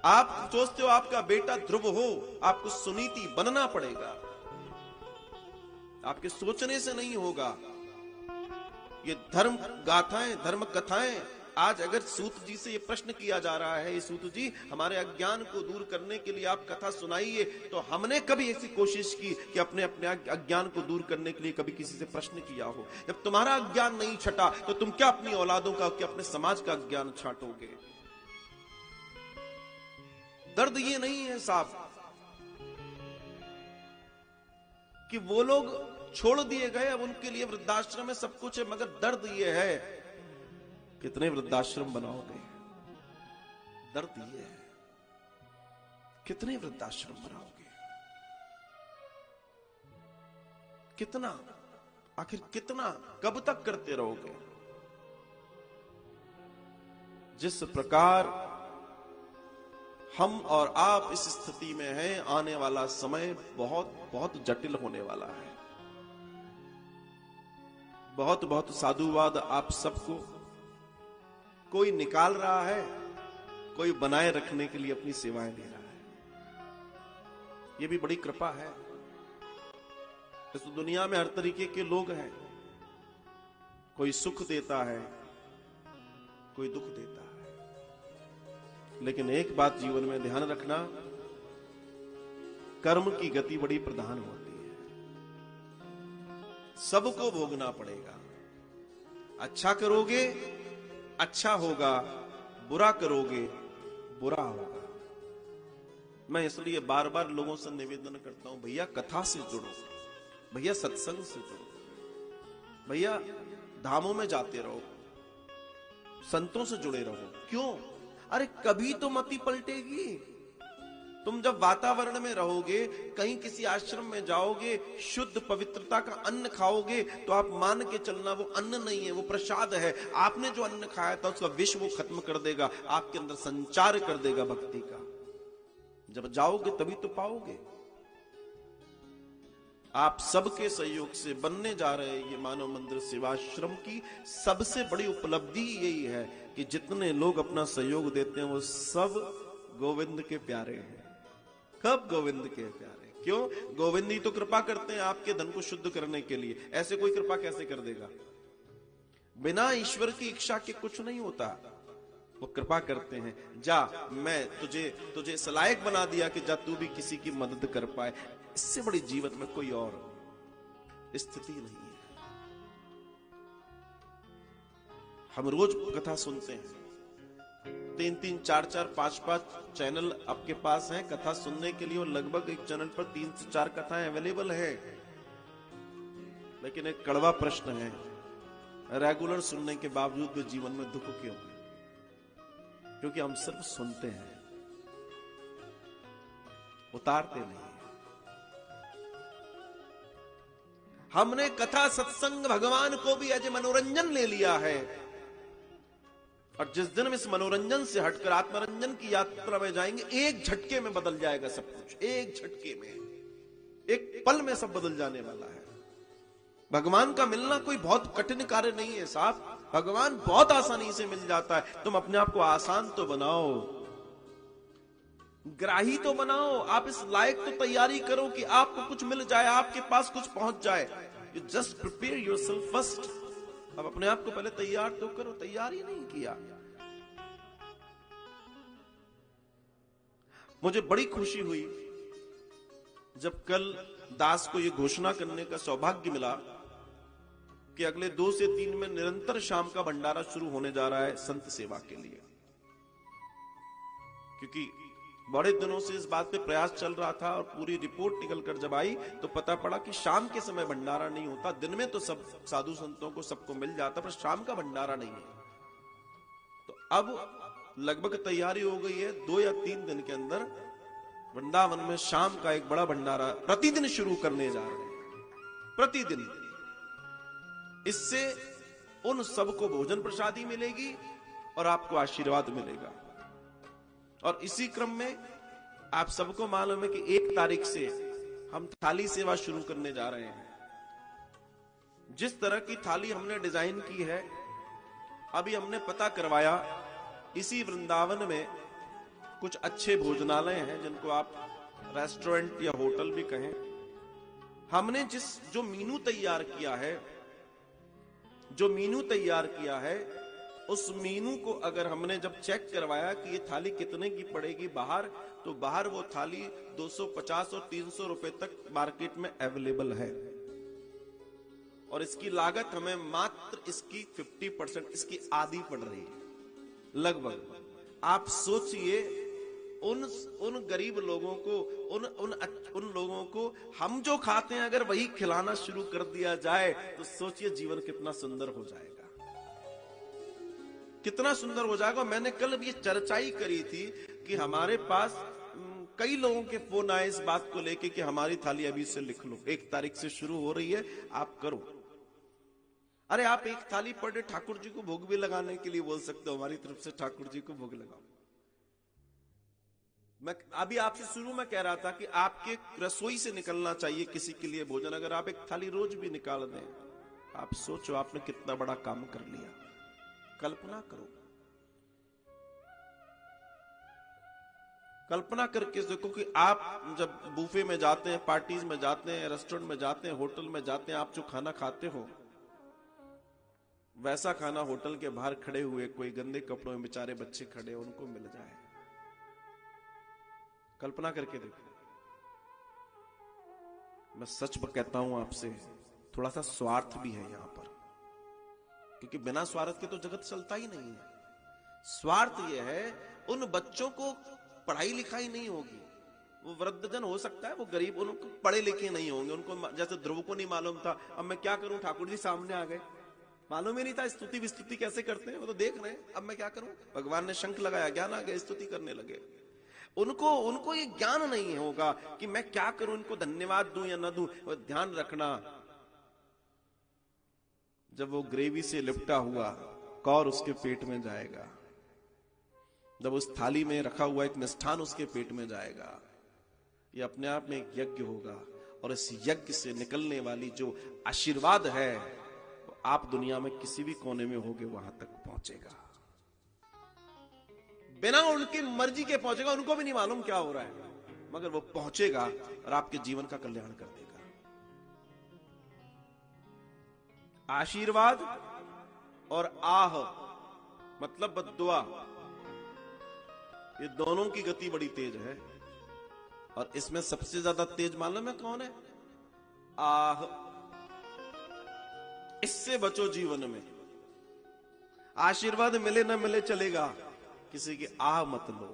आप सोचते हो आपका बेटा ध्रुव हो, आपको सुनीति बनना पड़ेगा। आपके सोचने से नहीं होगा। ये धर्म गाथाएं, धर्म कथाएं, आज अगर सूत जी से ये प्रश्न किया जा रहा है, सूत जी हमारे अज्ञान को दूर करने के लिए आप कथा सुनाइए, तो हमने कभी ऐसी कोशिश की कि अपने अपने अज्ञान को दूर करने के लिए कभी किसी से प्रश्न किया हो? जब तुम्हारा अज्ञान नहीं छटा तो तुम क्या अपनी औलादों का, क्या अपने समाज का अज्ञान छाटोगे? दर्द ये नहीं है साहब कि वो लोग छोड़ दिए गए, अब उनके लिए वृद्धाश्रम में सब कुछ है, मगर दर्द ये है कितने वृद्धाश्रम बनाओगे? दर्द ये है कितने वृद्धाश्रम बनाओगे? कितना, आखिर कितना, कब तक करते रहोगे? जिस प्रकार हम और आप इस स्थिति में हैं, आने वाला समय बहुत बहुत जटिल होने वाला है। बहुत बहुत साधुवाद आप सबको कोई निकाल रहा है, कोई बनाए रखने के लिए अपनी सेवाएं दे रहा है। ये भी बड़ी कृपा है। इस दुनिया में हर तरीके के लोग हैं, कोई सुख देता है, कोई दुख देता है, लेकिन एक बात जीवन में ध्यान रखना, कर्म की गति बड़ी प्रधान होती है। सबको भोगना पड़ेगा। अच्छा करोगे अच्छा होगा, बुरा करोगे बुरा होगा। मैं इसलिए बार बार लोगों से निवेदन करता हूं, भैया कथा से जुड़ो, भैया सत्संग से जुड़ो, भैया धामों में जाते रहो, संतों से जुड़े रहो। क्यों? अरे कभी तो मति पलटेगी। तुम जब वातावरण में रहोगे, कहीं किसी आश्रम में जाओगे, शुद्ध पवित्रता का अन्न खाओगे, तो आप मान के चलना वो अन्न नहीं है, वो प्रसाद है। आपने जो अन्न खाया था उसका विष वो खत्म कर देगा, आपके अंदर संचार कर देगा भक्ति का। जब जाओगे तभी तो पाओगे। आप सबके सहयोग से बनने जा रहे ये मानव मंदिर सेवाश्रम की सबसे बड़ी उपलब्धि यही है कि जितने लोग अपना सहयोग देते हैं वो सब गोविंद के प्यारे हैं। कब? गोविंद के प्यारे। क्यों? गोविंद ही तो कृपा करते हैं आपके धन को शुद्ध करने के लिए। ऐसे कोई कृपा कैसे कर देगा? बिना ईश्वर की इच्छा के कुछ नहीं होता। वो कृपा करते हैं, जा मैं तुझे सलायक बना दिया कि जा तू भी किसी की मदद कर पाए। इससे बड़ी जीवन में कोई और स्थिति नहीं है। हम रोज कथा सुनते हैं, 3-3, 4-4, 5-5 चैनल आपके पास हैं कथा सुनने के लिए, और लगभग एक चैनल पर 3 से 4 कथाएं अवेलेबल है। लेकिन एक कड़वा प्रश्न है, रेगुलर सुनने के बावजूद भी जीवन में दुख क्यों? क्योंकि हम सिर्फ सुनते हैं, उतारते नहीं। हमने कथा सत्संग भगवान को भी एज मनोरंजन ले लिया है, और जिस दिन हम इस मनोरंजन से हटकर आत्मरंजन की यात्रा में जाएंगे, एक झटके में बदल जाएगा सब कुछ। एक झटके में, एक पल में सब बदल जाने वाला है। भगवान का मिलना कोई बहुत कठिन कार्य नहीं है साहब, भगवान बहुत आसानी से मिल जाता है। तुम अपने आप को आसान तो बनाओ, ग्राही तो बनाओ, आप इस लायक तो तैयारी करो कि आपको कुछ मिल जाए, आपके पास कुछ पहुंच जाए। You just prepare yourself first. अब अपने आप को पहले तैयार तो करो, तैयार ही नहीं किया। मुझे बड़ी खुशी हुई जब कल दास को यह घोषणा करने का सौभाग्य मिला कि अगले 2 से 3 में निरंतर शाम का भंडारा शुरू होने जा रहा है संत सेवा के लिए। क्योंकि बड़े दिनों से इस बात पे प्रयास चल रहा था, और पूरी रिपोर्ट निकल कर जब आई तो पता पड़ा कि शाम के समय भंडारा नहीं होता। दिन में तो सब साधु संतों को सबको मिल जाता, पर शाम का भंडारा नहीं है। तो अब लगभग तैयारी हो गई है, 2 या 3 दिन के अंदर वृंदावन में शाम का एक बड़ा भंडारा प्रतिदिन शुरू करने जा रहे हैं। प्रतिदिन। इससे उन सबको भोजन प्रसादी मिलेगी और आपको आशीर्वाद मिलेगा। और इसी क्रम में आप सबको मालूम है कि 1 तारीख से हम थाली सेवा शुरू करने जा रहे हैं। जिस तरह की थाली हमने डिजाइन की है, अभी हमने पता करवाया, इसी वृंदावन में कुछ अच्छे भोजनालय हैं जिनको आप रेस्टोरेंट या होटल भी कहें। हमने जो मीनू तैयार किया है, उस मीनू को अगर हमने जब चेक करवाया कि ये थाली कितने की पड़ेगी बाहर, तो बाहर वो थाली 250 और 300 रुपए तक मार्केट में अवेलेबल है। और इसकी लागत हमें मात्र इसकी 50%, इसकी आधी पड़ रही है लगभग। आप सोचिए उन गरीब लोगों को, उन लोगों को हम जो खाते हैं अगर वही खिलाना शुरू कर दिया जाए, तो सोचिए जीवन कितना सुंदर हो जाएगा, कितना सुंदर हो जाएगा। मैंने कल भी ये चर्चा ही करी थी कि हमारे पास कई लोगों के फोन आए इस बात को लेके कि हमारी थाली अभी से लिख लो, 1 तारीख से शुरू हो रही है, आप करो। अरे आप 1 थाली पर डे ठाकुर जी को भोग भी लगाने के लिए बोल सकते हो, हमारी तरफ से ठाकुर जी को भोग लगाओ। मैं अभी आपसे शुरू में कह रहा था कि आपके रसोई से निकलना चाहिए किसी के लिए भोजन। अगर आप 1 थाली रोज भी निकाल दें, आप सोचो आपने कितना बड़ा काम कर लिया। कल्पना करो, कल्पना करके देखो कि आप जब बुफे में जाते हैं, पार्टीज में जाते हैं, रेस्टोरेंट में जाते हैं, होटल में जाते हैं, आप जो खाना खाते हो, वैसा खाना होटल के बाहर खड़े हुए कोई गंदे कपड़ों में बेचारे बच्चे खड़े, उनको मिल जाए। कल्पना करके देखो। मैं सच कहता हूं आपसे, थोड़ा सा स्वार्थ भी है यहां पर, क्योंकि बिना स्वार्थ के तो जगत चलता ही नहीं है। स्वार्थ यह है, उन बच्चों को पढ़ाई लिखाई नहीं होगी, वो वृद्धजन हो सकता है, वो गरीब, उनको पढ़े लिखे नहीं होंगे, उनको जैसे ध्रुव को नहीं मालूम था अब मैं क्या करूं, ठाकुर जी सामने आ गए, मालूम ही नहीं था स्तुति विस्तुति कैसे करते हैं, वो तो देख रहे हैं, अब मैं क्या करूं, भगवान ने शंख लगाया, ज्ञान आ गया, स्तुति करने लगे। उनको ये ज्ञान नहीं होगा कि मैं क्या करूं, इनको धन्यवाद दूं या ना दूं। और ध्यान रखना, जब वो ग्रेवी से लिपटा हुआ कौर उसके पेट में जाएगा, जब उस थाली में रखा हुआ एक मिष्ठान उसके पेट में जाएगा, ये अपने आप में एक यज्ञ होगा। और इस यज्ञ से निकलने वाली जो आशीर्वाद है, वो आप दुनिया में किसी भी कोने में होगे वहां तक पहुंचेगा, बिना उनकी मर्जी के पहुंचेगा। उनको भी नहीं मालूम क्या हो रहा है, मगर वो पहुंचेगा और आपके जीवन का कल्याण कर देगा। आशीर्वाद और आह मतलब बद्दुआ, ये दोनों की गति बड़ी तेज है। और इसमें सबसे ज्यादा तेज मालूम है कौन है? आह। इससे बचो जीवन में। आशीर्वाद मिले न मिले चलेगा, किसी की आह मत लो।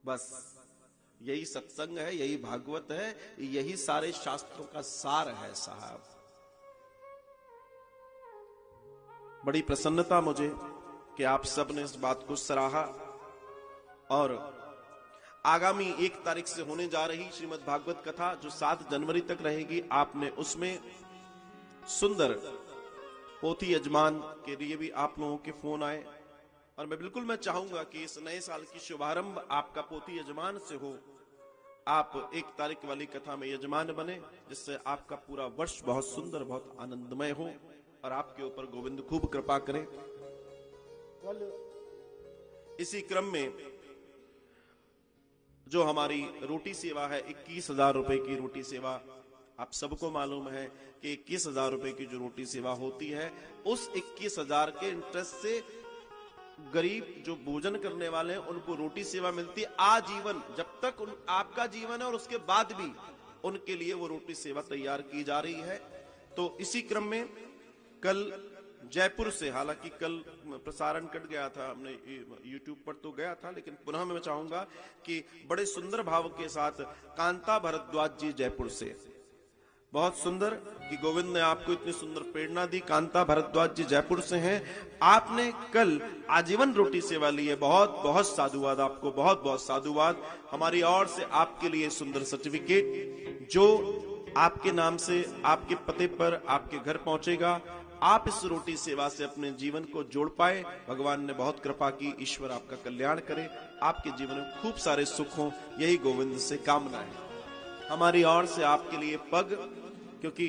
बस यही सत्संग है, यही भागवत है, यही सारे शास्त्रों का सार है साहब। बड़ी प्रसन्नता मुझे कि आप सब ने इस बात को सराहा। और आगामी 1 तारीख से होने जा रही श्रीमद् भागवत कथा जो 7 जनवरी तक रहेगी, आपने उसमें सुंदर पोथी यजमान के लिए भी आप लोगों के फोन आए। और मैं चाहूंगा कि इस नए साल की शुभारंभ आपका पोथी यजमान से हो। आप 1 तारीख वाली कथा में यजमान बने, जिससे आपका पूरा वर्ष बहुत सुंदर, बहुत आनंदमय हो और आपके ऊपर गोविंद खूब कृपा करे। इसी क्रम में जो हमारी रोटी सेवा है, 21,000 रुपए की रोटी सेवा, आप सबको मालूम है कि 21,000 रुपए की जो रोटी सेवा होती है, उस 21,000 के इंटरेस्ट से गरीब जो भोजन करने वाले हैं उनको रोटी सेवा मिलती है आजीवन, जब तक आपका जीवन है और उसके बाद भी उनके लिए वो रोटी सेवा तैयार की जा रही है। तो इसी क्रम में कल जयपुर से, हालांकि कल प्रसारण कट गया था, हमने YouTube पर तो गया था, लेकिन पुनः मैं चाहूंगा कि बड़े सुंदर भाव के साथ कांता भारद्वाज जी जयपुर से, बहुत सुंदर कि गोविंद ने आपको इतनी सुंदर प्रेरणा दी। कांता भारद्वाज जी जयपुर से हैं। आपने कल आजीवन रोटी सेवा ली है, बहुत बहुत साधुवाद आपको, बहुत बहुत साधुवाद। हमारी ओर से आपके लिए सुंदर सर्टिफिकेट जो आपके नाम से आपके पते पर आपके घर पहुंचेगा। आप इस रोटी सेवा से अपने जीवन को जोड़ पाए, भगवान ने बहुत कृपा की। ईश्वर आपका कल्याण करे, आपके जीवन में खूब सारे सुख हो, यही गोविंद से कामना है। हमारी ओर से आपके लिए पग, क्योंकि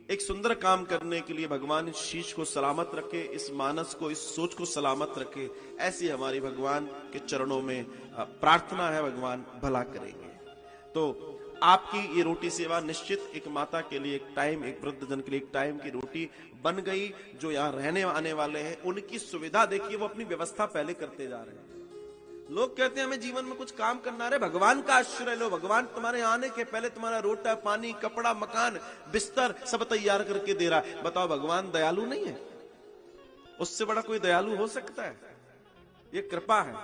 एक सुंदर काम करने के लिए भगवान इस शीश को सलामत रखे, इस मानस को, इस सोच को सलामत रखे, ऐसी हमारी भगवान के चरणों में प्रार्थना है। भगवान भला करेंगे। तो आपकी ये रोटी सेवा निश्चित एक माता के लिए एक टाइम, एक वृद्ध जन के लिए एक टाइम की रोटी बन गई। जो यहाँ रहने आने वाले हैं उनकी सुविधा देखिए, वो अपनी व्यवस्था पहले करते जा रहे हैं। लोग कहते हैं हमें जीवन में कुछ काम करना है, भगवान का आश्रय लो। भगवान तुम्हारे आने के पहले तुम्हारा रोटा, पानी, कपड़ा, मकान, बिस्तर सब तैयार करके दे रहा है। बताओ भगवान दयालु नहीं है? उससे बड़ा कोई दयालु हो सकता है? ये कृपा है।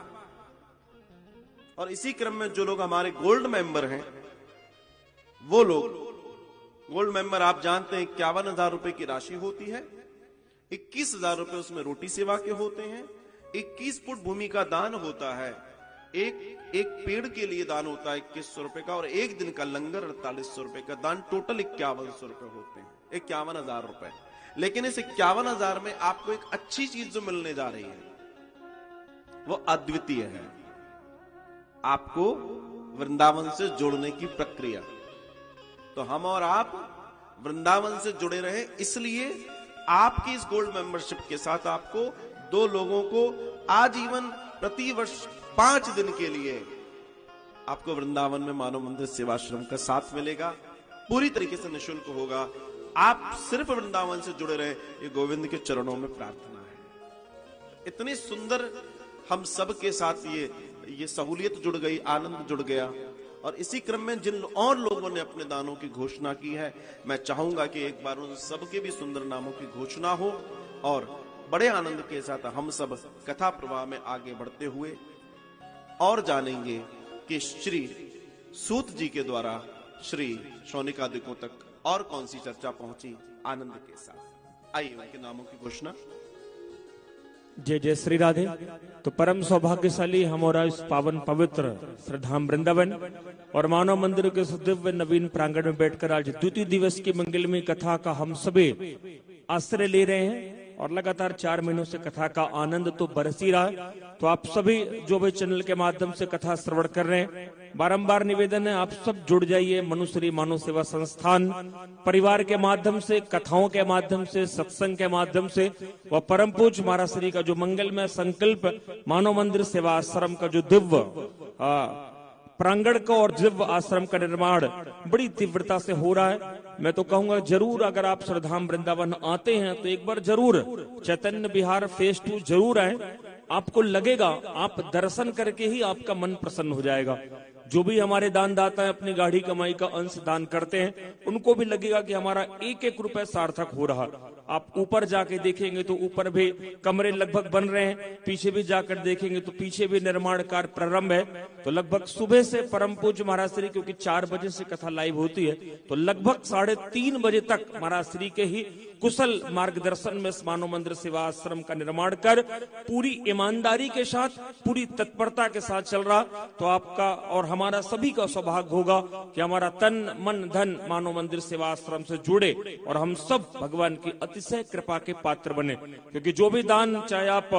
और इसी क्रम में जो लोग हमारे गोल्ड मेंबर हैं, वो लोग गोल्ड मेंबर आप जानते हैं 51,000 रुपए की राशि होती है, 21,000 रुपए उसमें रोटी सेवा के होते हैं, 21 फुट भूमि का दान होता है, एक पेड़ के लिए दान होता है 2100 रुपए का, और एक दिन का लंगर 4800 रुपए का दान, टोटल 5100 रुपए होते हैं, 51,000 रुपए। लेकिन इस 51,000 में आपको एक अच्छी चीज जो मिलने जा रही है वो अद्वितीय है। आपको वृंदावन से जोड़ने की प्रक्रिया। तो हम और आप वृंदावन से जुड़े रहे, इसलिए आपकी इस गोल्ड मेंबरशिप के साथ आपको 2 लोगों को आजीवन प्रति वर्ष 5 दिन के लिए आपको वृंदावन में मानव मंदिर सेवाश्रम का साथ मिलेगा। पूरी तरीके से निःशुल्क होगा। आप सिर्फ वृंदावन से जुड़े रहे, ये गोविंद के चरणों में प्रार्थना है। इतनी सुंदर हम सब के साथ ये सहूलियत जुड़ गई, आनंद जुड़ गया। और इसी क्रम में जिन और लोगों ने अपने दानों की घोषणा की है, मैं चाहूंगा कि एक बार उन सबके भी सुंदर नामों की घोषणा हो और बड़े आनंद के साथ हम सब कथा प्रवाह में आगे बढ़ते हुए और जानेंगे कि श्री सूत जी के द्वारा श्री शौनिकादिकों तक और कौन सी चर्चा पहुंची आनंद के साथ। आइए उनके नामों की घोषणा। जय जय श्री राधे। तो परम सौभाग्यशाली हमारा इस पावन पवित्र श्रद्धाम वृंदावन और मानव मंदिर के दिव्य नवीन प्रांगण में बैठकर आज द्वितीय दिवस की मंगलमय कथा का हम सभी आश्रय ले रहे हैं और लगातार 4 महीनों से कथा का आनंद तो बरस ही रहा है। तो आप सभी जो भी चैनल के माध्यम से कथा श्रवण कर रहे हैं, बारंबार निवेदन है आप सब जुड़ जाइए। मनुश्री मानव सेवा संस्थान परिवार के माध्यम से, कथाओं के माध्यम से, सत्संग के माध्यम से व परम पूज्य महाराज श्री का जो मंगलमय संकल्प मानव मंदिर सेवा आश्रम का जो दिव्य प्रांगण का और दिव्य आश्रम का निर्माण बड़ी तीव्रता से हो रहा है। मैं तो कहूंगा जरूर अगर आप श्रद्धाम वृंदावन आते हैं तो एक बार जरूर चैतन्य विहार फेज 2 जरूर आए। आपको लगेगा आप दर्शन करके ही आपका मन प्रसन्न हो जाएगा। जो भी हमारे दानदाता है अपनी गाढ़ी कमाई का अंश दान करते हैं, उनको भी लगेगा कि हमारा एक एक रुपए सार्थक हो रहा। आप ऊपर जाके देखेंगे तो ऊपर भी कमरे लगभग बन रहे हैं, पीछे भी जाकर देखेंगे तो पीछे भी निर्माण कार्य प्रारंभ है। तो लगभग सुबह से परम पूज्य महाराज श्री, क्योंकि 4 बजे से कथा लाइव होती है, तो लगभग 3:30 बजे तक महाराज श्री के ही कुशल मार्गदर्शन में मानव मंदिर सेवा आश्रम का निर्माण कर पूरी ईमानदारी के साथ, पूरी तत्परता के साथ चल रहा। तो आपका और हमारा सभी का सौभाग्य होगा कि हमारा तन मन धन मानव मंदिर सेवा आश्रम से जुड़े और हम सब भगवान की अतिशय कृपा के पात्र बने। क्योंकि जो भी दान, चाहे आप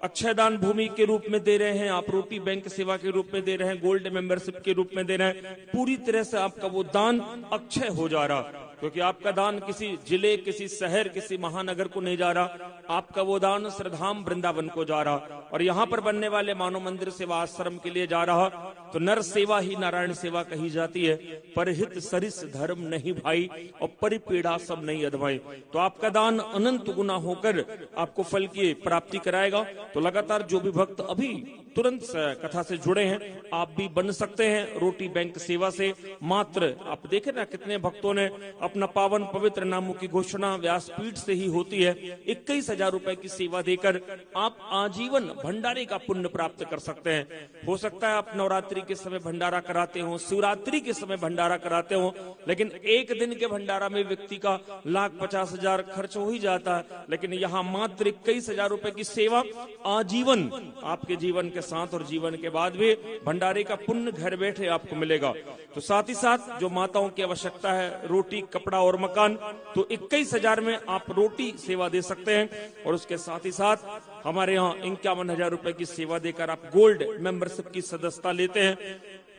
अक्षय दान भूमि के रूप में दे रहे हैं, आप रोटी बैंक सेवा के रूप में दे रहे हैं, गोल्ड मेंबरशिप के रूप में दे रहे हैं, पूरी तरह से आपका वो दान अक्षय हो जा रहा। क्योंकि आपका दान किसी जिले, किसी शहर, किसी महानगर को नहीं जा रहा, आपका वो दान श्रीधाम वृंदावन को जा रहा और यहाँ पर बनने वाले मानव मंदिर सेवा आश्रम के लिए जा रहा। तो नर सेवा ही नारायण सेवा कही जाती है। परहित सरिस धर्म नहीं भाई और परिपीड़ा सब नहीं अधवाई। तो आपका दान अनंत गुना होकर आपको फल की प्राप्ति कराएगा। तो लगातार जो भी भक्त अभी तुरंत कथा से जुड़े हैं, आप भी बन सकते हैं रोटी बैंक सेवा से। मात्र आप देखें ना कितने भक्तों ने अपना पावन पवित्र नामों की घोषणा व्यासपीठ से ही होती है। 21,000 रुपए की सेवा देकर आप आजीवन भंडारे का पुण्य प्राप्त कर सकते हैं। हो सकता है आप नवरात्रि के समय भंडारा कराते हो, शिवरात्रि के समय भंडारा कराते हो, लेकिन एक दिन के भंडारा में व्यक्ति का 1,50,000 खर्च हो ही जाता है। लेकिन यहाँ मात्र 21,000 रुपए की सेवा आजीवन आपके जीवन के साथ और जीवन के बाद भी भंडारे का पुण्य घर बैठे आपको मिलेगा। तो साथ ही साथ जो माताओं की आवश्यकता है, रोटी, कपड़ा और मकान, तो 21,000 में आप रोटी सेवा दे सकते हैं। और उसके साथ ही साथ हमारे यहाँ 51,000 रुपए की सेवा देकर आप गोल्ड मेंबरशिप की सदस्यता लेते हैं।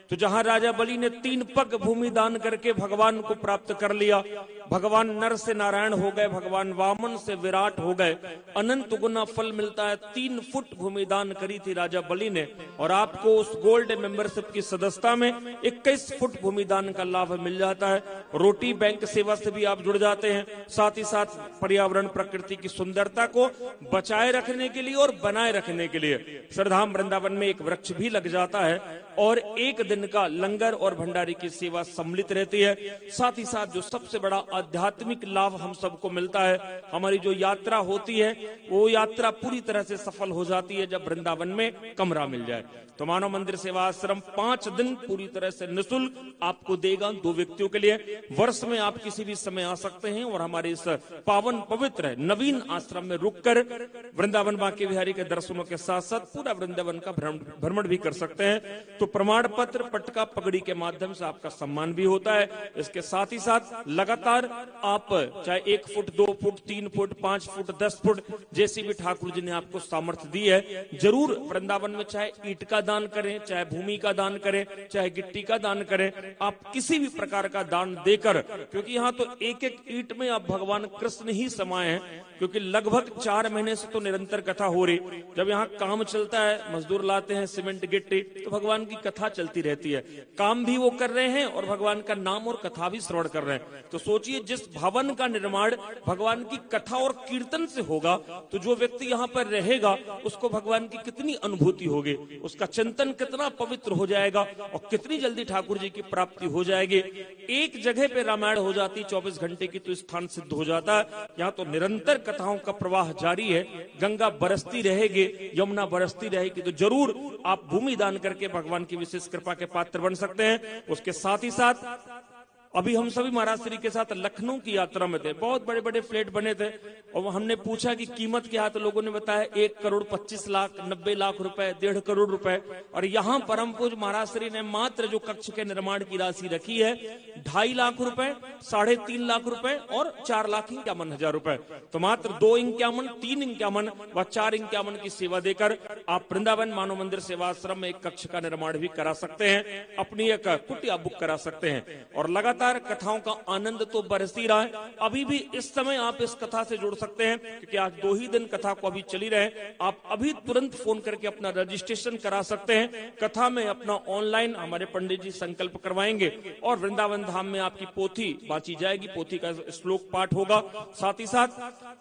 तो जहां राजा बलि ने 3 पग भूमि दान करके भगवान को प्राप्त कर लिया, भगवान नर से नारायण हो गए, भगवान वामन से विराट हो गए, अनंत गुना फल मिलता है। 3 फुट भूमि दान करी थी राजा बलि ने और आपको उस गोल्ड मेंबरशिप की सदस्यता में 21 फुट भूमि दान का लाभ मिल जाता है। रोटी बैंक सेवा से भी आप जुड़ जाते हैं। साथ ही साथ पर्यावरण प्रकृति की सुंदरता को बचाए रखने के लिए और बनाए रखने के लिए श्रीधाम वृंदावन में एक वृक्ष भी लग जाता है और एक दिन का लंगर और भंडारी की सेवा सम्मिलित रहती है। साथ ही साथ जो सबसे बड़ा आध्यात्मिक लाभ हम सबको मिलता है, हमारी जो यात्रा होती है वो यात्रा पूरी तरह से सफल हो जाती है जब वृंदावन में कमरा मिल जाए। तो मानव मंदिर सेवा आश्रम 5 दिन पूरी तरह से निःशुल्क आपको देगा 2 व्यक्तियों के लिए। वर्ष में आप किसी भी समय आ सकते हैं और हमारे इस पावन पवित्र नवीन आश्रम में रुककर वृंदावन बांके बिहारी के दर्शनों के साथ साथ पूरा वृंदावन का भ्रमण भी कर सकते हैं। तो प्रमाण पत्र, पटका, पगड़ी के माध्यम से आपका सम्मान भी होता है। इसके साथ ही साथ लगातार आप चाहे 1 foot, 2 foot, 3 foot, 5 foot, 10 foot, जैसी भी ठाकुर जी ने आपको सामर्थ्य दी है, जरूर वृंदावन में चाहे ईंट का दान करें, चाहे भूमि का दान करें, चाहे गिट्टी का दान करें, आप किसी भी प्रकार का दान देकर, क्योंकि यहाँ तो एक एक ईंट में आप भगवान कृष्ण ही समाये हैं। क्योंकि लगभग 4 महीने से तो निरंतर कथा हो रही। जब यहाँ काम चलता है, मजदूर लाते हैं, सीमेंट गिट्टी, तो भगवान की कथा चलती रहती है। काम भी वो कर रहे हैं और भगवान का नाम और कथा भी श्रवण कर रहे हैं। तो सोचिए, जिस भवन का निर्माण भगवान की कथा और कीर्तन से होगा, तो जो व्यक्ति यहाँ पर रहेगा उसको भगवान की कितनी अनुभूति होगी, उसका चिंतन कितना पवित्र हो जाएगा और कितनी जल्दी ठाकुर जी की प्राप्ति हो जाएगी। एक जगह पे रामायण हो जाती 24 घंटे की, तो स्थान सिद्ध हो जाता है। यहाँ तो निरंतर कथाओं का प्रवाह जारी है। गंगा बरसती रहेगी, यमुना बरसती रहेगी। तो जरूर आप भूमि दान करके भगवान की विशेष कृपा के पात्र बन सकते हैं। उसके साथ ही साथ अभी हम सभी महाराज श्री के साथ लखनऊ की यात्रा में थे। बहुत बड़े बड़े फ्लैट बने थे और हमने पूछा कि कीमत क्या है, तो लोगों ने बताया 1,25,00,000, 90 लाख रुपए, 1.5 करोड़ रुपए। और यहाँ परम पूज्य महाराज श्री ने मात्र जो कक्ष के निर्माण की राशि रखी है 2.5 लाख रुपए, 3.5 लाख रुपए और 4,51,000 रुपए। तो मात्र 2,51, 3,51 व 4,51 की सेवा देकर आप वृंदावन मानव मंदिर सेवाश्रम में एक कक्ष का निर्माण भी करा सकते हैं, अपनी एक कुटिया बुक करा सकते हैं। और लगातार कथाओं का आनंद तो बरस ही रहा है। अभी भी इस समय आप इस कथा से जुड़ सकते हैं, क्योंकि आज 2 ही दिन कथा को अभी चली रहे। आप अभी तुरंत फोन करके अपना रजिस्ट्रेशन करा सकते हैं। कथा में अपना ऑनलाइन हमारे पंडित जी संकल्प करवाएंगे और वृंदावन धाम में आपकी पोथी बांची जाएगी, पोथी का श्लोक पाठ होगा। साथ ही साथ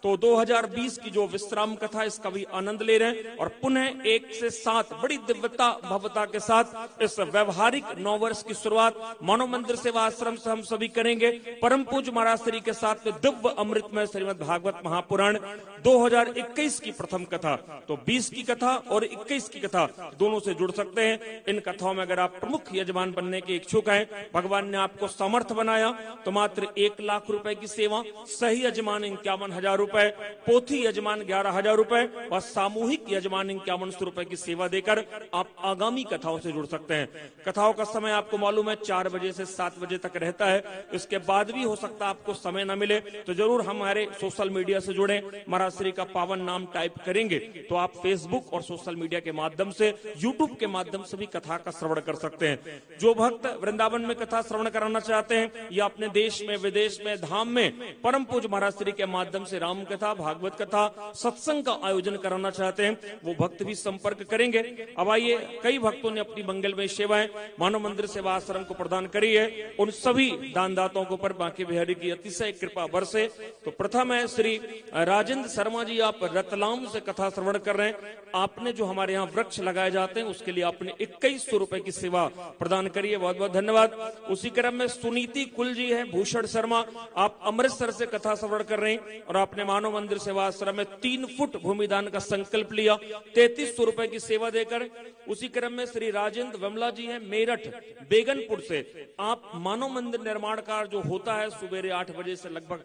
तो 2020 की जो विश्राम कथा, इसका भी आनंद ले रहे हैं। और पुनः 1 से 7 बड़ी दिव्यता भव्यता के साथ इस व्यवहारिक 9 वर्ष की शुरुआत मानव मंदिर सेवा आश्रम से हम सभी करेंगे। परम पूज्य महाराज श्री के साथ में दिव्य अमृतमय श्रीमद् भागवत महापुराण 2021 की प्रथम कथा। तो 20 की कथा और 21 की कथा दोनों से जुड़ सकते हैं। इन कथाओं में अगर आप प्रमुख यजमान बनने के इच्छुक हैं, भगवान ने आपको समर्थ बनाया, तो मात्र 1 लाख रुपए की सेवा, सही यजमान 51,000 रुपए, पोथी यजमान 11,000 रुपए और सामूहिक यजमान 5100 रुपए की सेवा देकर आप आगामी कथाओं से जुड़ सकते हैं। कथाओं का समय आपको मालूम है 4 बजे से 7 बजे तक रहता है। इसके बाद भी हो सकता है आपको समय न मिले, तो जरूर हमारे सोशल मीडिया से जुड़े। महाराज श्री का पावन नाम टाइप करेंगे तो आप फेसबुक और सोशल मीडिया के माध्यम से, यूट्यूब के माध्यम से भी कथा का श्रवण कर सकते हैं। जो भक्त वृंदावन में कथा श्रवण कराना चाहते हैं या अपने देश में, विदेश में, धाम में परम पूज्य महाराज श्री के माध्यम से राम कथा, भागवत कथा, सत्संग का आयोजन कराना चाहते हैं, वो भक्त भी संपर्क करेंगे। अब आइए, कई भक्तों ने अपनी मंगलमय सेवाएं मानव मंदिर सेवा आश्रम को प्रदान करी है। उन सभी दानदाताओं के ऊपर बांके बिहारी की अतिशय कृपा बरसे। तो प्रथम है श्री राजेंद्र शर्मा जी, आप रतलाम से कथा श्रवण कर रहे हैं। आपने जो हमारे यहाँ वृक्ष लगाए जाते हैं उसके लिए आपने 2100 रुपए की सेवा प्रदान करी है, बहुत बहुत धन्यवाद। उसी क्रम में सुनीति कुल जी है, भूषण शर्मा, आप अमृतसर से कथा श्रवण कर रहे हैं और आपने मानव मंदिर सेवा आश्रम में 3 फुट भूमिदान का संकल्प लिया, 3300 रुपए की सेवा देकर। उसी क्रम में श्री राजेंद्र विमला जी है, मेरठ बेगनपुर से, आप मानव मंदिर निर्माण कार्य जो होता है सुबह 8 बजे से लगभग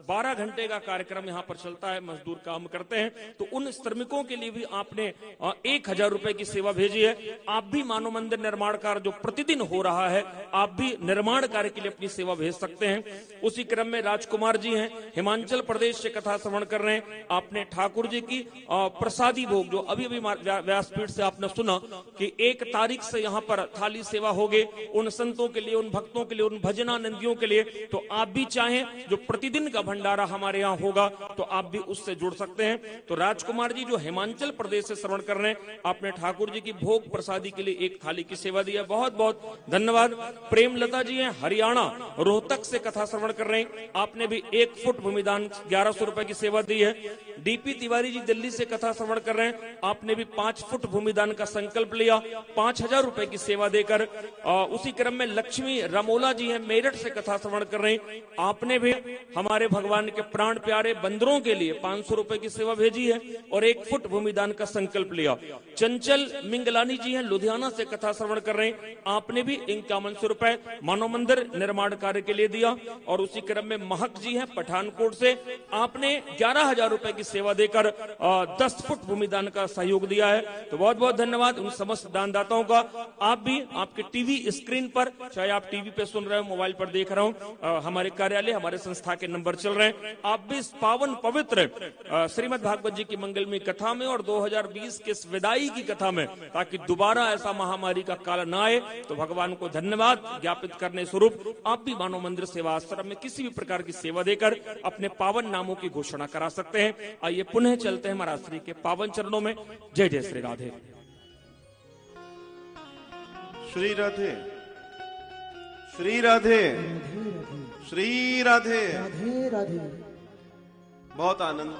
12 घंटे का कार्यक्रम यहाँ पर चलता है, मजदूर काम करते हैं, तो उन श्रमिकों के लिए भी आपने 1000 रुपए की सेवा भेजी है। आप भी मानव मंदिर निर्माण कार्य जो प्रतिदिन हो रहा है, आप भी निर्माण कार्य के लिए अपनी सेवा भेज सकते हैं। उसी क्रम में राजकुमार जी हैं, हिमाचल प्रदेश से कथा श्रवण कर रहे हैं। आपने ठाकुर जी की प्रसादी भोग, जो अभी अभी व्यासपीठ से आपने सुना कि 1 तारीख से यहाँ पर थाली सेवा होगी उन संतों के लिए, उन भक्तों के लिए, उन भजनानंदियों के लिए। तो आप भी चाहें जो प्रतिदिन का भंडारा हमारे यहाँ होगा तो आप भी उससे जुड़ सकते हैं। तो राजकुमार जी जो हिमाचल प्रदेश से श्रवण कर रहे हैं, आपने ठाकुर जी की भोग प्रसादी के लिए 1 थाली की सेवा दी है, बहुत बहुत धन्यवाद। प्रेमलता जी हैं, हरियाणा रोहतक से कथा श्रवण कर रहे हैं, आपने भी 1 फुट भूमिदान 1100 रुपए की सेवा दी है। डीपी तिवारी जी दिल्ली से कथा श्रवण कर रहे हैं, आपने भी 5 फुट भूमिदान का संकल्प लिया, 5000 रुपए की सेवा देकर। उसी क्रम में लक्ष्मी रमोला जी हैं, मेरठ से कथा श्रवण कर रहे हैं, आपने भी हमारे भगवान के प्राण प्यारे बंदरों के लिए 500 रुपए की सेवा भेजी है और 1 फुट भूमिदान का संकल्प लिया। चंचल मिंगलानी जी हैं, लुधियाना से कथा श्रवण कर रहे हैं, आपने भी 5100 रुपए मानव मंदिर निर्माण कार्य के लिए दिया। और उसी क्रम में महक जी हैं, पठानकोट से, आपने 11000 रुपए की सेवा देकर 10 फुट भूमिदान का सहयोग दिया है। तो बहुत बहुत धन्यवाद उन समस्त दानदाताओं का। आप भी आपके टीवी स्क्रीन पर, चाहे आप टीवी पे सुन रहे हो, मोबाइल पर देख रहे हो, हमारे कार्यालय, हमारे संस्था के नंबर चल रहे हैं, आप भी इस पावन पवित्र श्रीमद् भागवत जी की मंगलमय कथा में और 2020 के इस विदाई की कथा में, ताकि दोबारा ऐसा महामारी का काल न आए, तो भगवान को धन्यवाद ज्ञापित करने स्वरूप आप भी मानव मंदिर सेवा आश्रम में किसी भी प्रकार की सेवा देकर अपने पावन नामों की घोषणा करा सकते हैं। आइए पुनः चलते हैं महाराज श्री के पावन चरणों में। जय जय श्री राधे। श्री राधे, श्री राधे, श्री राधे, राधे राधे। बहुत आनंद।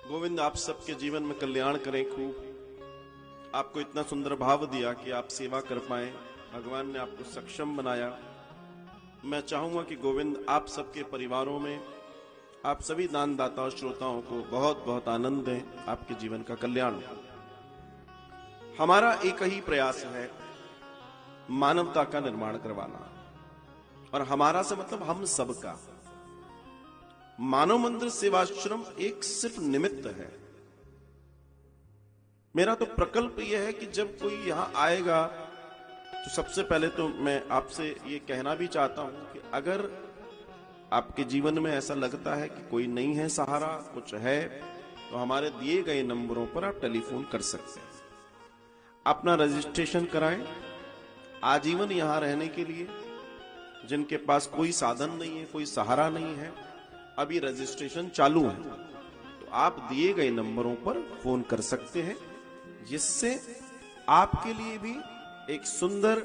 गोविंद आप सबके जीवन में कल्याण करें खूब। आपको इतना सुंदर भाव दिया कि आप सेवा कर पाए, भगवान ने आपको सक्षम बनाया। मैं चाहूंगा कि गोविंद आप सबके परिवारों में, आप सभी दानदाता और श्रोताओं को बहुत बहुत आनंद दें, आपके जीवन का कल्याण हो। हमारा एक ही प्रयास है, मानवता का निर्माण करवाना, और हमारा से मतलब हम सबका। मानव मंदिर सेवाश्रम एक सिर्फ निमित्त है। मेरा तो प्रकल्प यह है कि जब कोई यहां आएगा तो सबसे पहले तो मैं आपसे ये कहना भी चाहता हूं कि अगर आपके जीवन में ऐसा लगता है कि कोई नहीं है सहारा, कुछ है, तो हमारे दिए गए नंबरों पर आप टेलीफोन कर सकते हैं। अपना रजिस्ट्रेशन कराएं आजीवन यहां रहने के लिए। जिनके पास कोई साधन नहीं है, कोई सहारा नहीं है, अभी रजिस्ट्रेशन चालू है, तो आप दिए गए नंबरों पर फोन कर सकते हैं, जिससे आपके लिए भी एक सुंदर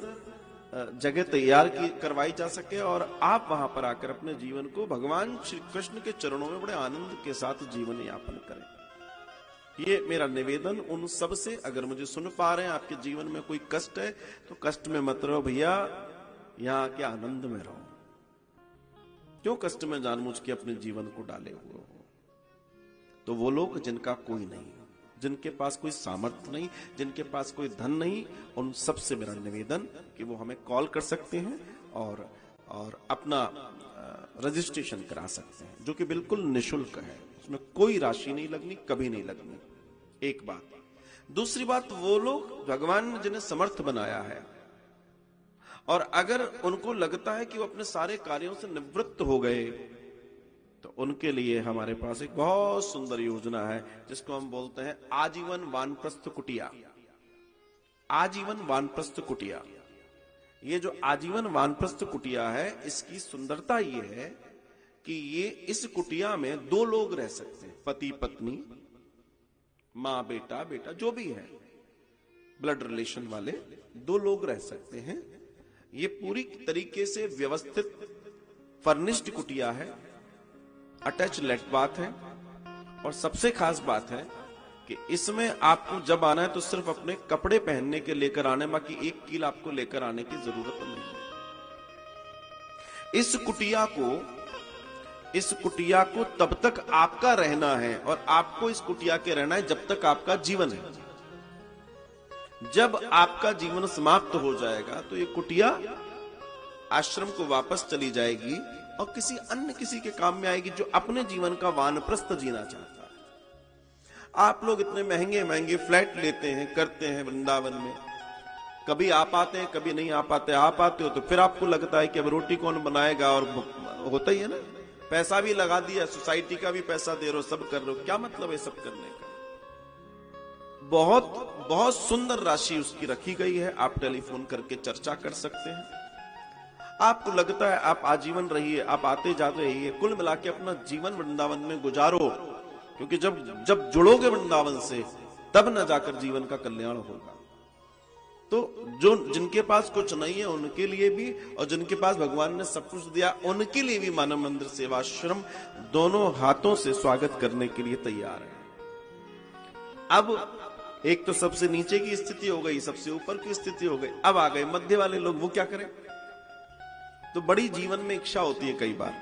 जगह तैयार करवाई जा सके और आप वहां पर आकर अपने जीवन को भगवान श्री कृष्ण के चरणों में बड़े आनंद के साथ जीवन यापन करें। ये मेरा निवेदन उन सब से, अगर मुझे सुन पा रहे हैं, आपके जीवन में कोई कष्ट है तो कष्ट में मत रहो भैया, यहां के आनंद में रहो। क्यों कष्ट में जानबूझ के अपने जीवन को डाले हुए हो? तो वो लोग जिनका कोई नहीं, जिनके पास कोई सामर्थ्य नहीं, जिनके पास कोई धन नहीं, उन सब से मेरा निवेदन कि वो हमें कॉल कर सकते हैं और अपना रजिस्ट्रेशन करा सकते हैं, जो कि बिल्कुल निशुल्क है, उसमें कोई राशि नहीं लगनी, कभी नहीं लगनी। एक बात। दूसरी बात, वो लोग भगवान ने जिन्हें समर्थ बनाया है और अगर उनको लगता है कि वो अपने सारे कार्यों से निवृत्त हो गए, तो उनके लिए हमारे पास एक बहुत सुंदर योजना है जिसको हम बोलते हैं आजीवन वानप्रस्थ कुटिया। आजीवन वानप्रस्थ कुटिया। ये जो आजीवन वानप्रस्थ कुटिया है, इसकी सुंदरता ये है कि ये इस कुटिया में 2 लोग रह सकते हैं, पति पत्नी, मां बेटा, बेटा जो भी है, ब्लड रिलेशन वाले 2 लोग रह सकते हैं। ये पूरी तरीके से व्यवस्थित फर्निश्ड कुटिया है, अटैच लेट बाथ है, और सबसे खास बात है कि इसमें आपको जब आना है तो सिर्फ अपने कपड़े पहनने के लेकर आने, बाकी एक कील आपको लेकर आने की जरूरत नहीं है। इस कुटिया को तब तक आपका रहना है और आपको इस कुटिया के रहना है जब तक आपका जीवन है। जब आपका जीवन समाप्त हो जाएगा तो ये कुटिया आश्रम को वापस चली जाएगी और किसी के काम में आएगी जो अपने जीवन का वानप्रस्थ जीना चाहता है। आप लोग इतने महंगे महंगे फ्लैट लेते हैं, करते हैं वृंदावन में, कभी आप आते हैं, कभी नहीं आ पाते। आप आते हो तो फिर आपको लगता है कि अब रोटी कौन बनाएगा, और होता ही है ना, पैसा भी लगा दिया, सोसाइटी का भी पैसा दे रहे हो, सब कर रहे हो, क्या मतलब है सब करने का? बहुत बहुत सुंदर राशि उसकी रखी गई है, आप टेलीफोन करके चर्चा कर सकते हैं। आपको लगता है आप आजीवन रहिए, आप आते जाते रहिए, कुल मिला के अपना जीवन वृंदावन में गुजारो, क्योंकि जब जुड़ोगे वृंदावन से तब न जाकर जीवन का कल्याण होगा। तो जो जिनके पास कुछ नहीं है उनके लिए भी, और जिनके पास भगवान ने सब कुछ दिया उनके लिए भी मानव मंदिर सेवाश्रम दोनों हाथों से स्वागत करने के लिए तैयार है। अब एक तो सबसे नीचे की स्थिति हो गई, सबसे ऊपर की स्थिति हो गई, अब आ गए मध्य वाले लोग, वो क्या करें? तो बड़ी जीवन में इच्छा होती है कई बार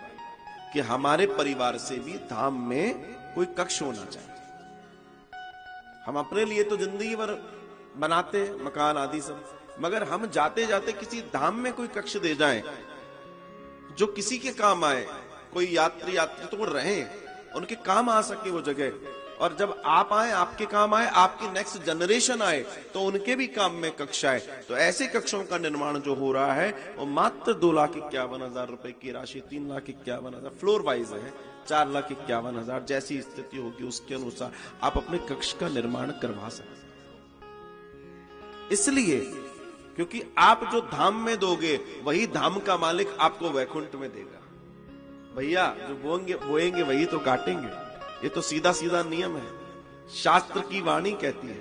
कि हमारे परिवार से भी धाम में कोई कक्ष होना चाहिए। हम अपने लिए तो जिंदगी भर बनाते मकान आदि सब, मगर हम जाते जाते किसी धाम में कोई कक्ष दे जाएं जो किसी के काम आए, कोई यात्री तो वो रहे, उनके काम आ सके वो जगह, और जब आप आए, आपके काम आए, आपकी नेक्स्ट जनरेशन आए तो उनके भी काम में कक्ष आए। तो ऐसे कक्षों का निर्माण जो हो रहा है वो मात्र 2,51,000 रुपए की राशि, 3,51,000 फ्लोर वाइज है, 4,51,000 जैसी स्थिति होगी उसके अनुसार आप अपने कक्ष का निर्माण करवा सकते हैं। इसलिए क्योंकि आप जो धाम में दोगे वही धाम का मालिक आपको वैकुंठ में देगा। भैया जो बोएंगे वही तो काटेंगे, ये तो सीधा सीधा नियम है। शास्त्र की वाणी कहती है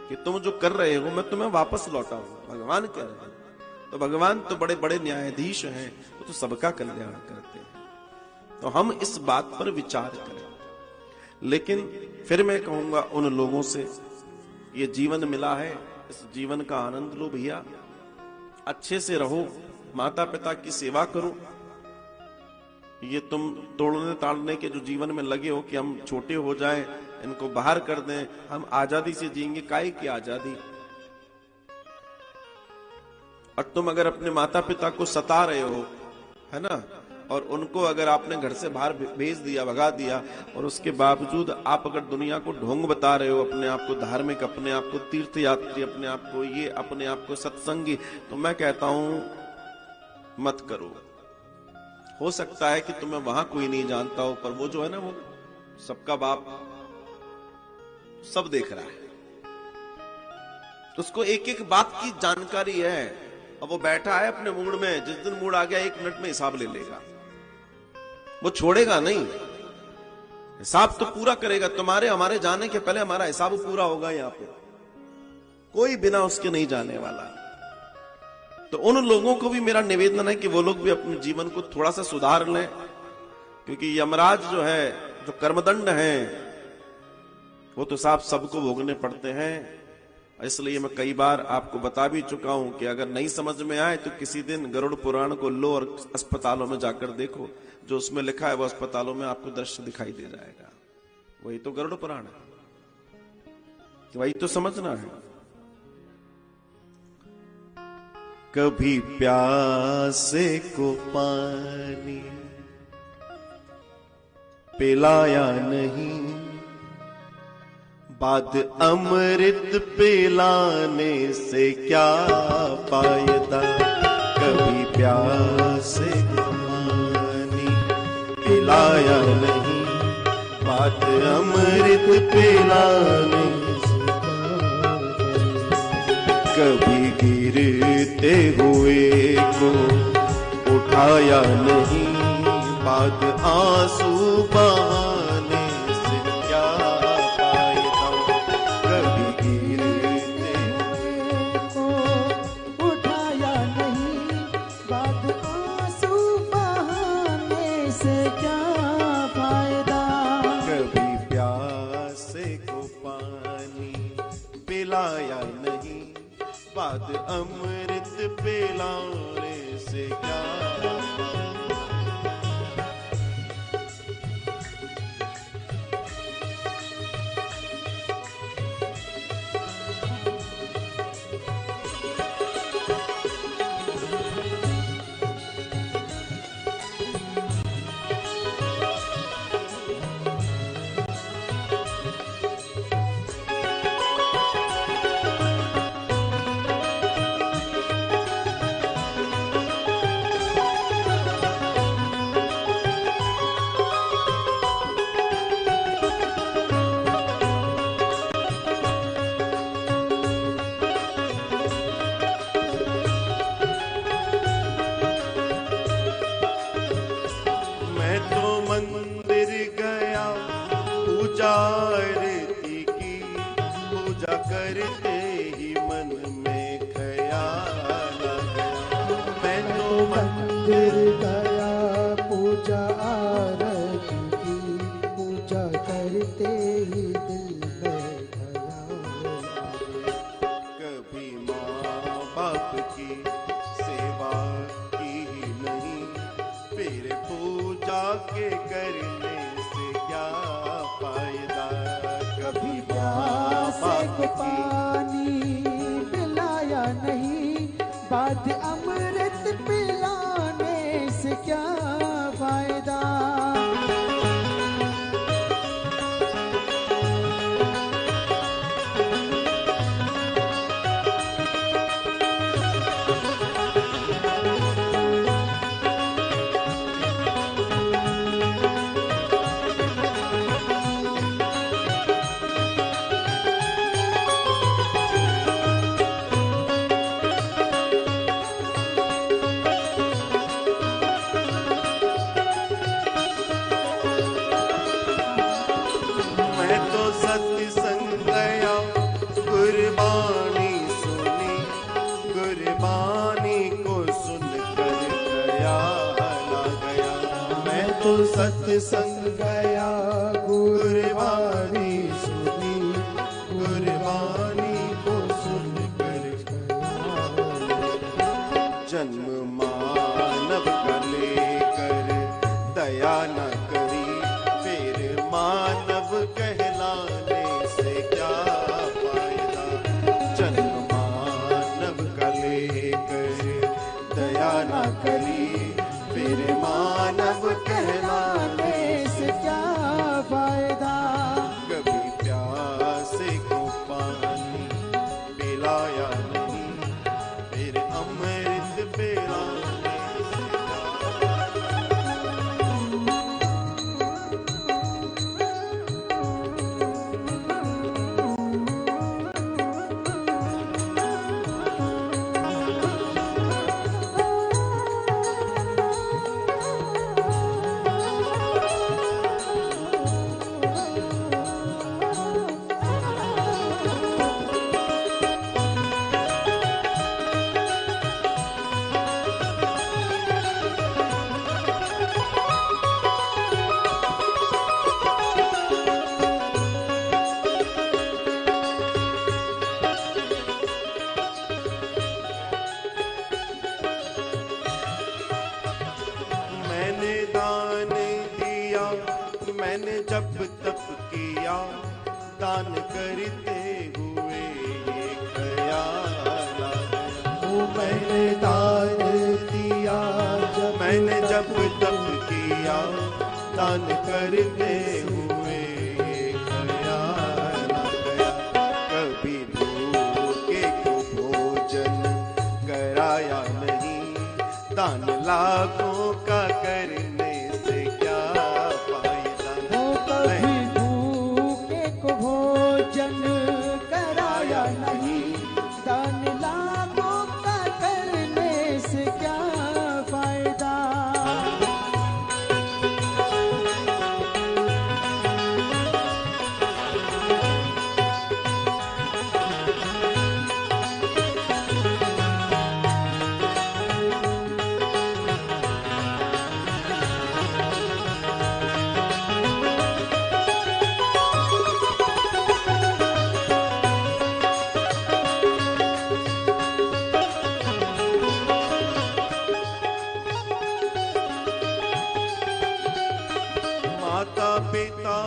कि तुम जो कर रहे हो मैं तुम्हें वापस लौटाऊंगा, भगवान कह रहे हैं। तो भगवान तो बड़े बड़े न्यायाधीश हैं, वो तो सबका कल्याण करते हैं। तो हम इस बात पर विचार करें। लेकिन फिर मैं कहूंगा उन लोगों से, ये जीवन मिला है, इस जीवन का आनंद लो भैया, अच्छे से रहो, माता पिता की सेवा करो। ये तुम तोड़ने ताड़ने के जो जीवन में लगे हो कि हम छोटे हो जाएं, इनको बाहर कर दें, हम आजादी से जिएंगे, काहे की आजादी? और तुम अगर अपने माता पिता को सता रहे हो, है ना, और उनको अगर आपने घर से बाहर भेज दिया, भगा दिया, और उसके बावजूद आप अगर दुनिया को ढोंग बता रहे हो, अपने आप को धार्मिक, अपने आप को तीर्थ यात्री, अपने आप को ये, अपने आप को सत्संगी, तो मैं कहता हूं मत करो। हो सकता है कि तुम्हें वहां कोई नहीं जानता हो, पर वो जो है ना, वो सबका बाप सब देख रहा है, तो उसको एक एक बात की जानकारी है। अब वो बैठा है अपने मूड में, जिस दिन मूड आ गया 1 मिनट में हिसाब ले लेगा, वो छोड़ेगा नहीं, हिसाब तो पूरा करेगा। तुम्हारे हमारे जाने के पहले हमारा हिसाब पूरा होगा। यहाँ पे कोई बिना उसके नहीं जाने वाला। तो उन लोगों को भी मेरा निवेदन है कि वो लोग भी अपने जीवन को थोड़ा सा सुधार लें, क्योंकि यमराज जो है, जो कर्मदंड है, वो तो साफ सबको भोगने पड़ते हैं। इसलिए मैं कई बार आपको बता भी चुका हूं कि अगर नहीं समझ में आए तो किसी दिन गरुड़ पुराण को लो और अस्पतालों में जाकर देखो, जो उसमें लिखा है वो अस्पतालों में आपको दृश्य दिखाई दे जाएगा। वही तो गरुड़ पुराण है, वही तो समझना है। कभी प्यासे को पानी पिलाया नहीं, बाद अमृत पिलाने से क्या फायदा। कभी प्यासे को पानी पिलाया नहीं, बाद अमृत पिलाने से कभी गिरते हुए को उठाया नहीं, बाद आंसू बहाने से क्या फायदा। कभी गिरते हुए को उठाया नहीं, बाद आंसू बहाने से क्या फायदा। कभी प्यासे को पानी पिलाया नहीं, बाद अमृत पिलाने से क्या। मंदिर गया पूजा आरती की, पूजा करते ही मन में ख्याल आ गया। मैं तो मंदिर गया पूजा आरती की, पूजा करते ही दिल में ख्याल आ गया। कभी माँ बाप की सेवा की नहीं, फिर पूजा के करने से क्या फायदा। कभी प्यासे को पानी पिलाया नहीं, बाद अमृत पिलाने से क्या फायदा। सत्संग गया गुरबानी सुनी, गुरबानी को सुनकर ख्याल आ गया। मैं तो सत्संग गया गुरबानी सुनी, गुरबानी को सुनकर ख्याल। जन्म मानव का लेकर दया न करी, फिर मानव कहलाने से क्या फायदा। जन्म मानव का लेकर दया न करी, फिर मानव कहलाने से क्या दिया, दान करते हुए ये ख्याल आ गया। मैंने दान दिया मैंने जब तप किया, दान करते हुए ये ख्याल आ गया। कभी भूखे को भोजन कराया नहीं, दान लाखों का करने से क्या फायदा। कभी भूखे को भोजन कराया नहीं, दान लाखों का करने से क्या फायदा। माता पिता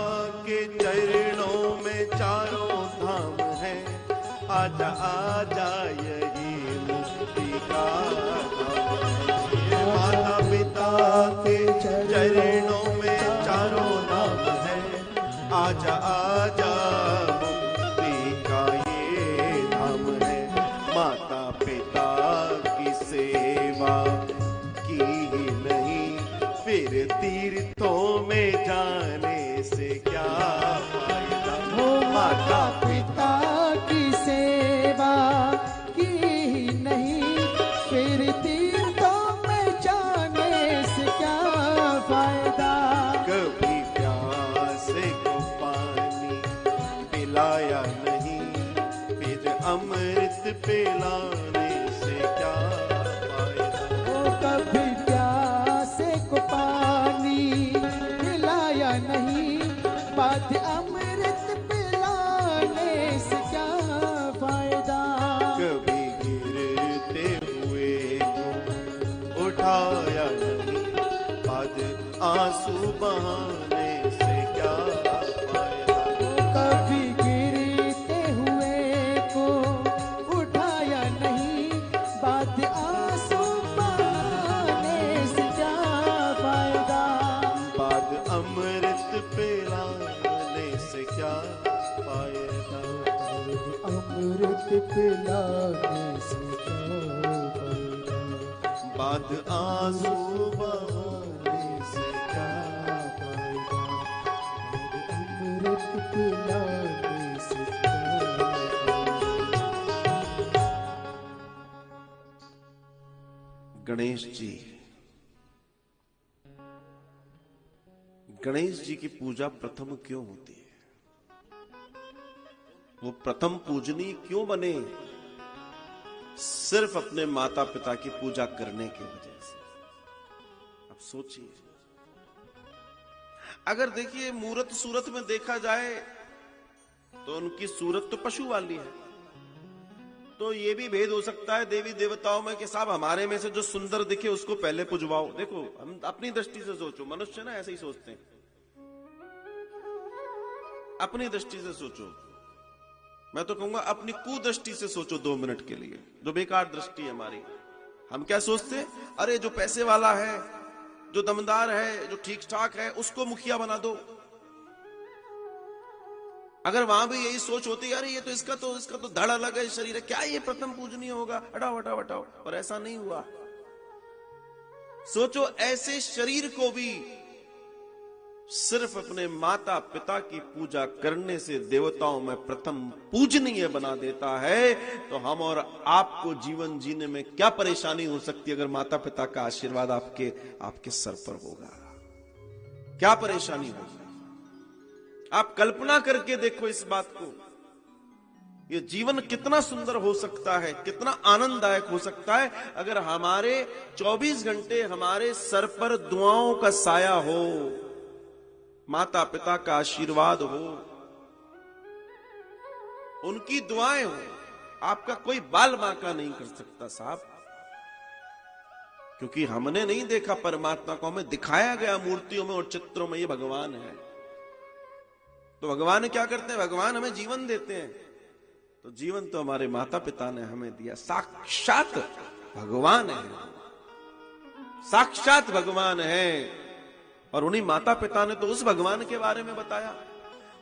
के चरणों में चारों धाम है, आजा आजा यही मुक्ति का धाम है। माता पिता के चरणों में चारों धाम है, आजा आजा मुक्ति का ये धाम है। माता पिता की सेवा की ही नहीं, फिर तीर्थों में जाने से क्या फायदा। माता पिता की सेवा की ही नहीं, फिर तीर्थों में जाने से क्या फायदा। कभी प्यासे को पानी पिलाया नहीं, फिर अमृत पिलाने से क्या फायदा। कभी प्यासे को पानी पिलाया नहीं, बाद अमृत पिलाने से क्या फायदा। कभी गिरते हुए को उठाया नहीं, बाद आंसू बहाने से क्या फायदा। कभी गिरते हुए को उठाया नहीं, बाद आंसू बहाने से क्या फायदा। बाद अमृत पिलाने से क्या फायदा। अमृत पिलाने से क्या फायदा। बाद आंसू बहाने से क्या फायदा। अमृत पिलाने से क्या फायदा। गणेश जी, गणेश जी की पूजा प्रथम क्यों होती है? वो प्रथम पूजनीय क्यों बने? सिर्फ अपने माता पिता की पूजा करने की वजह से। अब सोचिए, अगर देखिए मूरत सूरत में देखा जाए तो उनकी सूरत तो पशु वाली है, तो ये भी भेद हो सकता है देवी देवताओं में कि साहब हमारे में से जो सुंदर दिखे उसको पहले पुजवाओ। देखो, हम अपनी दृष्टि से सोचो, मनुष्य ना ऐसे ही सोचते हैं। अपनी दृष्टि से सोचो, मैं तो कहूंगा अपनी कुदृष्टि से सोचो 2 मिनट के लिए, जो बेकार दृष्टि है हमारी। हम क्या सोचते हैं? अरे जो पैसे वाला है, जो दमदार है, जो ठीक ठाक है, उसको मुखिया बना दो। अगर वहां भी यही सोच होती, अरे ये तो इसका तो धड़ अलग है, शरीर है, क्या ये प्रथम पूजनीय होगा, हटाओ हटाओ हटाओ। पर ऐसा नहीं हुआ। सोचो, ऐसे शरीर को भी सिर्फ अपने माता पिता की पूजा करने से देवताओं में प्रथम पूजनीय बना देता है, तो हम और आपको जीवन जीने में क्या परेशानी हो सकती है अगर माता पिता का आशीर्वाद आपके सर पर होगा? क्या परेशानी होगी? आप कल्पना करके देखो इस बात को। ये जीवन कितना सुंदर हो सकता है, कितना आनंददायक हो सकता है अगर हमारे 24 घंटे हमारे सर पर दुआओं का साया हो, माता पिता का आशीर्वाद हो, उनकी दुआएं हो। आपका कोई बाल बांका नहीं कर सकता साहब, क्योंकि हमने नहीं देखा परमात्मा को, हमें दिखाया गया मूर्तियों में और चित्रों में ये भगवान है। तो भगवान क्या करते हैं? भगवान हमें जीवन देते हैं। तो जीवन तो हमारे माता पिता ने हमें दिया, साक्षात भगवान है, साक्षात भगवान है। और उन्हीं माता पिता ने तो उस भगवान के बारे में बताया।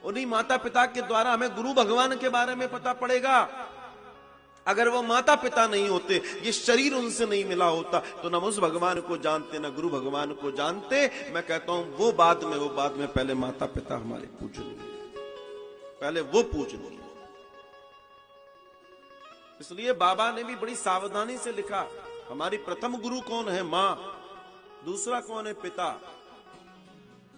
उन्हीं माता पिता के द्वारा हमें गुरु भगवान के बारे में पता पड़ेगा। अगर वो माता पिता नहीं होते, ये शरीर उनसे नहीं मिला होता, तो न उस भगवान को जानते न गुरु भगवान को जानते। मैं कहता हूं वो बाद में, पहले माता पिता हमारे पूजनीय, पहले वो पूजनीय। इसलिए बाबा ने भी बड़ी सावधानी से लिखा, हमारी प्रथम गुरु कौन है? मां। दूसरा कौन है? पिता।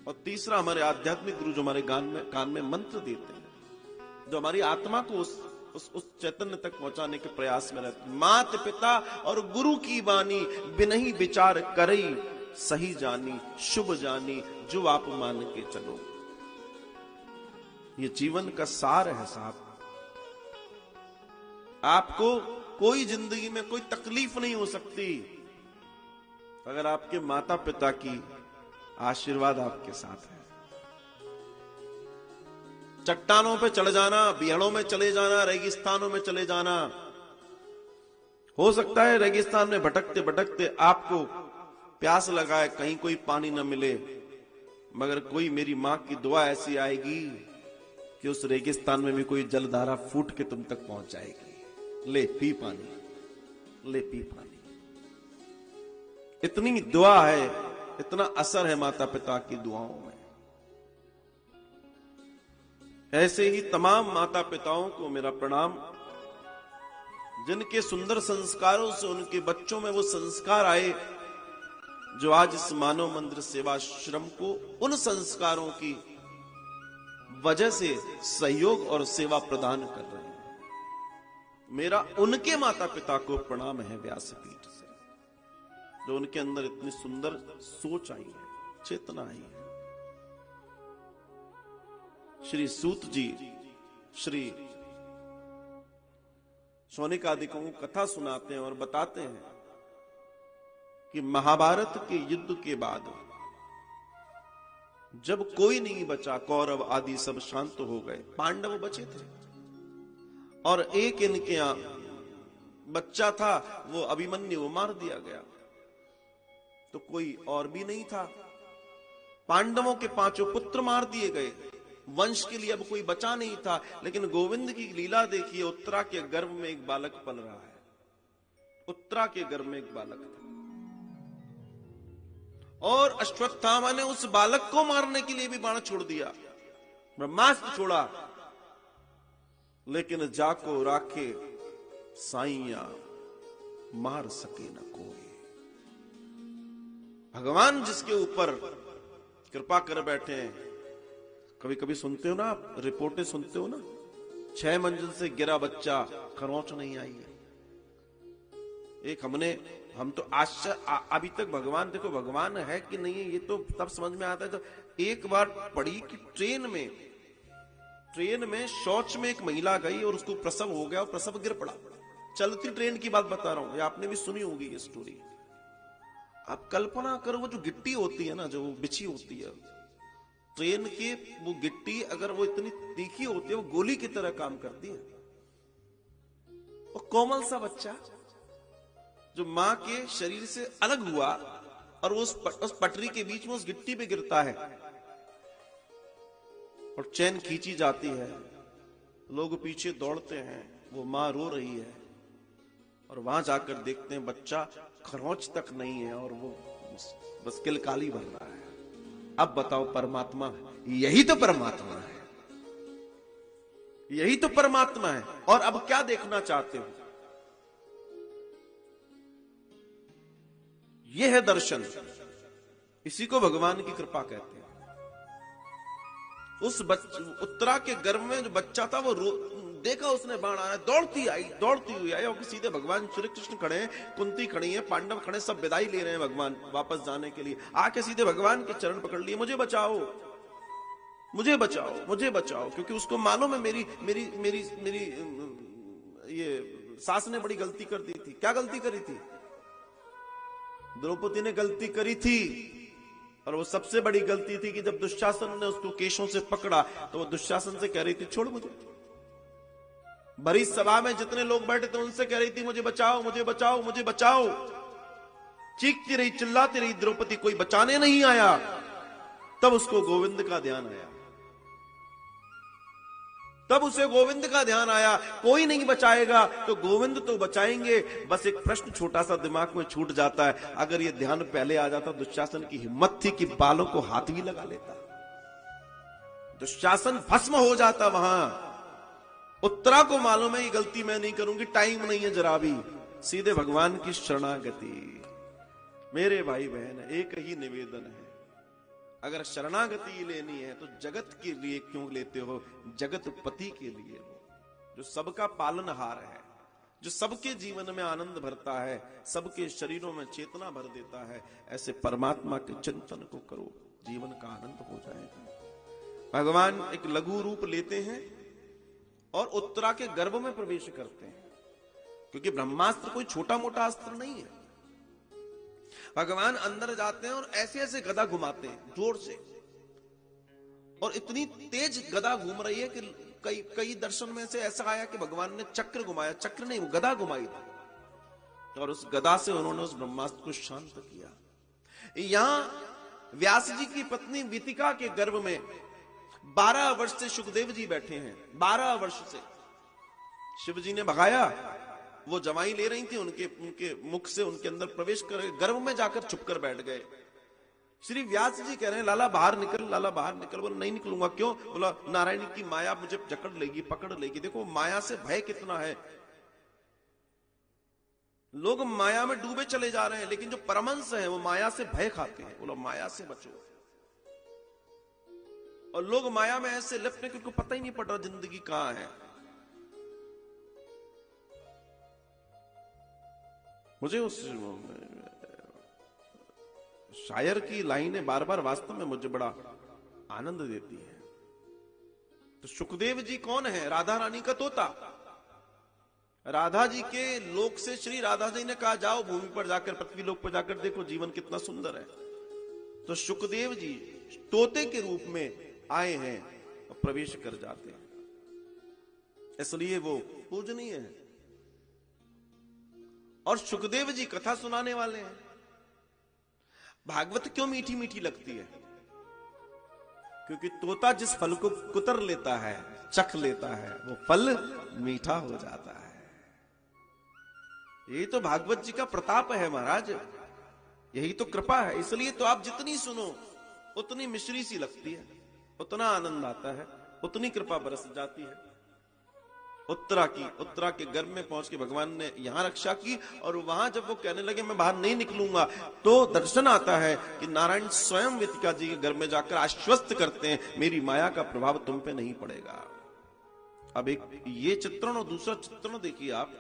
और तीसरा हमारे आध्यात्मिक गुरु जो हमारे कान में मंत्र देते हैं, जो हमारी आत्मा को उस चैतन्य तक पहुंचाने के प्रयास में रहते हैं। मात पिता और गुरु की वाणी बिनही विचार करई, सही जानी शुभ जानी जो आप मान के चलो। ये जीवन का सार है साहब। आपको कोई जिंदगी में कोई तकलीफ नहीं हो सकती अगर आपके माता पिता की आशीर्वाद आपके साथ है। चट्टानों पे चढ़ जाना, बिहड़ों में चले जाना, रेगिस्तानों में चले जाना, हो सकता है रेगिस्तान में भटकते भटकते आपको प्यास लगाए, कहीं कोई पानी न मिले, मगर कोई मेरी मां की दुआ ऐसी आएगी कि उस रेगिस्तान में भी कोई जलधारा फूट के तुम तक पहुंच जाएगी। ले पी पानी, ले पी पानी। इतनी दुआ है, इतना असर है माता पिता की दुआओं में। ऐसे ही तमाम माता पिताओं को मेरा प्रणाम, जिनके सुंदर संस्कारों से उनके बच्चों में वो संस्कार आए जो आज इस मानव मंदिर सेवाश्रम को उन संस्कारों की वजह से सहयोग और सेवा प्रदान कर रहे हैं। मेरा उनके माता पिता को प्रणाम है व्यासपीठ से, जो उनके अंदर इतनी सुंदर सोच आई है, चेतना आई है। श्री सूत जी श्री शौनिकादिकों को कथा सुनाते हैं और बताते हैं कि महाभारत के युद्ध के बाद जब कोई नहीं बचा, कौरव आदि सब शांत हो गए, पांडव बचे थे और एक इनके यहां बच्चा था, वो अभिमन्यु मार दिया गया, तो कोई और भी नहीं था। पांडवों के 5 पुत्र मार दिए गए, वंश के लिए अब कोई बचा नहीं था। लेकिन गोविंद की लीला देखिए, उत्तरा के गर्भ में एक बालक पल रहा है, उत्तरा के गर्भ में एक बालक था, और अश्वत्थामा ने उस बालक को मारने के लिए भी बाण छोड़ दिया, ब्रह्मास्त्र छोड़ा, लेकिन जाको राखे साइया मार सके न कोई। भगवान जिसके ऊपर कृपा कर बैठे हैं, कभी कभी सुनते हो ना आप, रिपोर्टें सुनते हो ना, 6 मंजिल से गिरा बच्चा, खरोंच नहीं आई है। एक हम तो आश्चर्य, अभी तक भगवान, देखो भगवान है कि नहीं है ये तो तब समझ में आता है। तो एक बार पढ़ी कि ट्रेन में शौच में एक महिला गई और उसको प्रसव हो गया और प्रसव गिर पड़ा। चलती ट्रेन की बात बता रहा हूं, ये आपने भी सुनी होगी ये स्टोरी। आप कल्पना करो, वो जो गिट्टी होती है ना, जो बिछी होती है ट्रेन की, वो गिट्टी अगर वो इतनी तीखी होती है, वो गोली की तरह काम करती है। वो कोमल सा बच्चा जो मां के शरीर से अलग हुआ और वो उस पटरी के बीच में उस गिट्टी पे गिरता है और चैन खींची जाती है, लोग पीछे दौड़ते हैं, वो मां रो रही है और वहां जाकर देखते हैं बच्चा खरोंच तक नहीं है और वो बस किलकाली भर रहा है। अब बताओ, परमात्मा, यही तो परमात्मा है, यही तो परमात्मा है। और अब क्या देखना चाहते हो? यह है दर्शन, इसी को भगवान की कृपा कहते हैं। उस उत्तरा के गर्भ में जो बच्चा था, वो देखा उसने बाण आया, दौड़ती हुई आई और सीधे भगवान श्री कृष्ण खड़े हैं, कुंती खड़ी है, पांडव खड़े, सब विदाई ले रहे हैं भगवान वापस जाने के लिए। आके सीधे भगवान के चरण पकड़ लिए, मुझे बचाओ, मुझे बचाओ, मुझे बचाओ, क्योंकि उसको मालूम है मेरी मेरी मेरी मेरी ये सास ने बड़ी गलती कर दी थी। क्या गलती करी थी? द्रौपदी ने गलती करी थी और वो सबसे बड़ी गलती थी कि जब दुशासन ने उसको केशों से पकड़ा तो वो दुशासन से कह रही थी छोड़ मुझे। बड़ी सभा में जितने लोग बैठे थे उनसे कह रही थी मुझे बचाओ, मुझे बचाओ, मुझे बचाओ। चीखती रही, चिल्लाती रही द्रौपदी, कोई बचाने नहीं आया। तब उसको गोविंद का ध्यान आया, तब उसे गोविंद का ध्यान आया। कोई नहीं बचाएगा तो गोविंद तो बचाएंगे। बस एक प्रश्न छोटा सा दिमाग में छूट जाता है, अगर ये ध्यान पहले आ जाता, दुशासन की हिम्मत थी कि बालों को हाथ भी लगा लेता, दुशासन भस्म हो जाता वहां। उत्तरा को मालूम है ये गलती मैं नहीं करूंगी, टाइम नहीं है जरा भी, सीधे भगवान की शरणागति। मेरे भाई बहन, एक ही निवेदन है, अगर शरणागति लेनी है तो जगत के लिए क्यों लेते हो, जगतपति के लिए लो, जो सबका पालनहार है, जो सबके जीवन में आनंद भरता है, सबके शरीरों में चेतना भर देता है। ऐसे परमात्मा के चिंतन को करो, जीवन का आनंद हो जाएगा। भगवान एक लघु रूप लेते हैं और उत्तरा के गर्भ में प्रवेश करते हैं, क्योंकि ब्रह्मास्त्र कोई छोटा मोटा अस्त्र नहीं है। भगवान अंदर जाते हैं और ऐसे ऐसे गदा घुमाते हैं जोर से, और इतनी तेज गदा घूम रही है कि कई दर्शन में से ऐसा आया कि भगवान ने चक्र घुमाया, चक्र नहीं, गदा घुमाई थी, और उस गदा से उन्होंने उस ब्रह्मास्त्र को शांत किया। यहां व्यास जी की पत्नी वितिका के गर्भ में 12 वर्ष से सुखदेव जी बैठे हैं। 12 वर्ष से शिव जी ने भगाया, वो जवाई ले रही थी, उनके मुख से उनके अंदर प्रवेश कर गर्भ में जाकर छुपकर बैठ गए। श्री व्यास जी कह रहे हैं लाला बाहर निकल, लाला बाहर निकल। बोला नहीं निकलूंगा। क्यों? बोला नारायण की माया मुझे जकड़ लेगी, पकड़ लेगी। देखो माया से भय कितना है, लोग माया में डूबे चले जा रहे हैं, लेकिन जो परमहंस है वो माया से भय खाते हैं। बोला माया से बचो। और लोग माया में ऐसे लिप्त हैं कि उनको पता ही नहीं पड़ रहा जिंदगी कहां है। मुझे उस शायर की लाइनें बार बार वास्तव में मुझे बड़ा आनंद देती है। तो सुखदेव जी कौन है? राधा रानी का तोता। राधा जी के लोक से श्री राधा जी ने कहा जाओ भूमि पर जाकर, पृथ्वी लोक पर जाकर देखो जीवन कितना सुंदर है। तो सुखदेव जी तोते के रूप में आए हैं और प्रवेश कर जाते हैं, इसलिए वो पूजनीय है। और सुखदेव जी कथा सुनाने वाले हैं। भागवत क्यों मीठी मीठी लगती है? क्योंकि तोता जिस फल को कुतर लेता है, चख लेता है, वो फल मीठा हो जाता है। यही तो भागवत जी का प्रताप है महाराज, यही तो कृपा है। इसलिए तो आप जितनी सुनो उतनी मिश्री सी लगती है, उतना आनंद आता है, उतनी कृपा बरस जाती है। उत्तरा के गर्भ में पहुंच के भगवान ने यहां रक्षा की, और वहां जब वो कहने लगे मैं बाहर नहीं निकलूंगा, तो दर्शन आता है कि नारायण स्वयं वितिका जी के गर्भ में जाकर आश्वस्त करते हैं मेरी माया का प्रभाव तुम पे नहीं पड़ेगा। अब एक ये चित्रण और दूसरा चित्रण देखिए आप,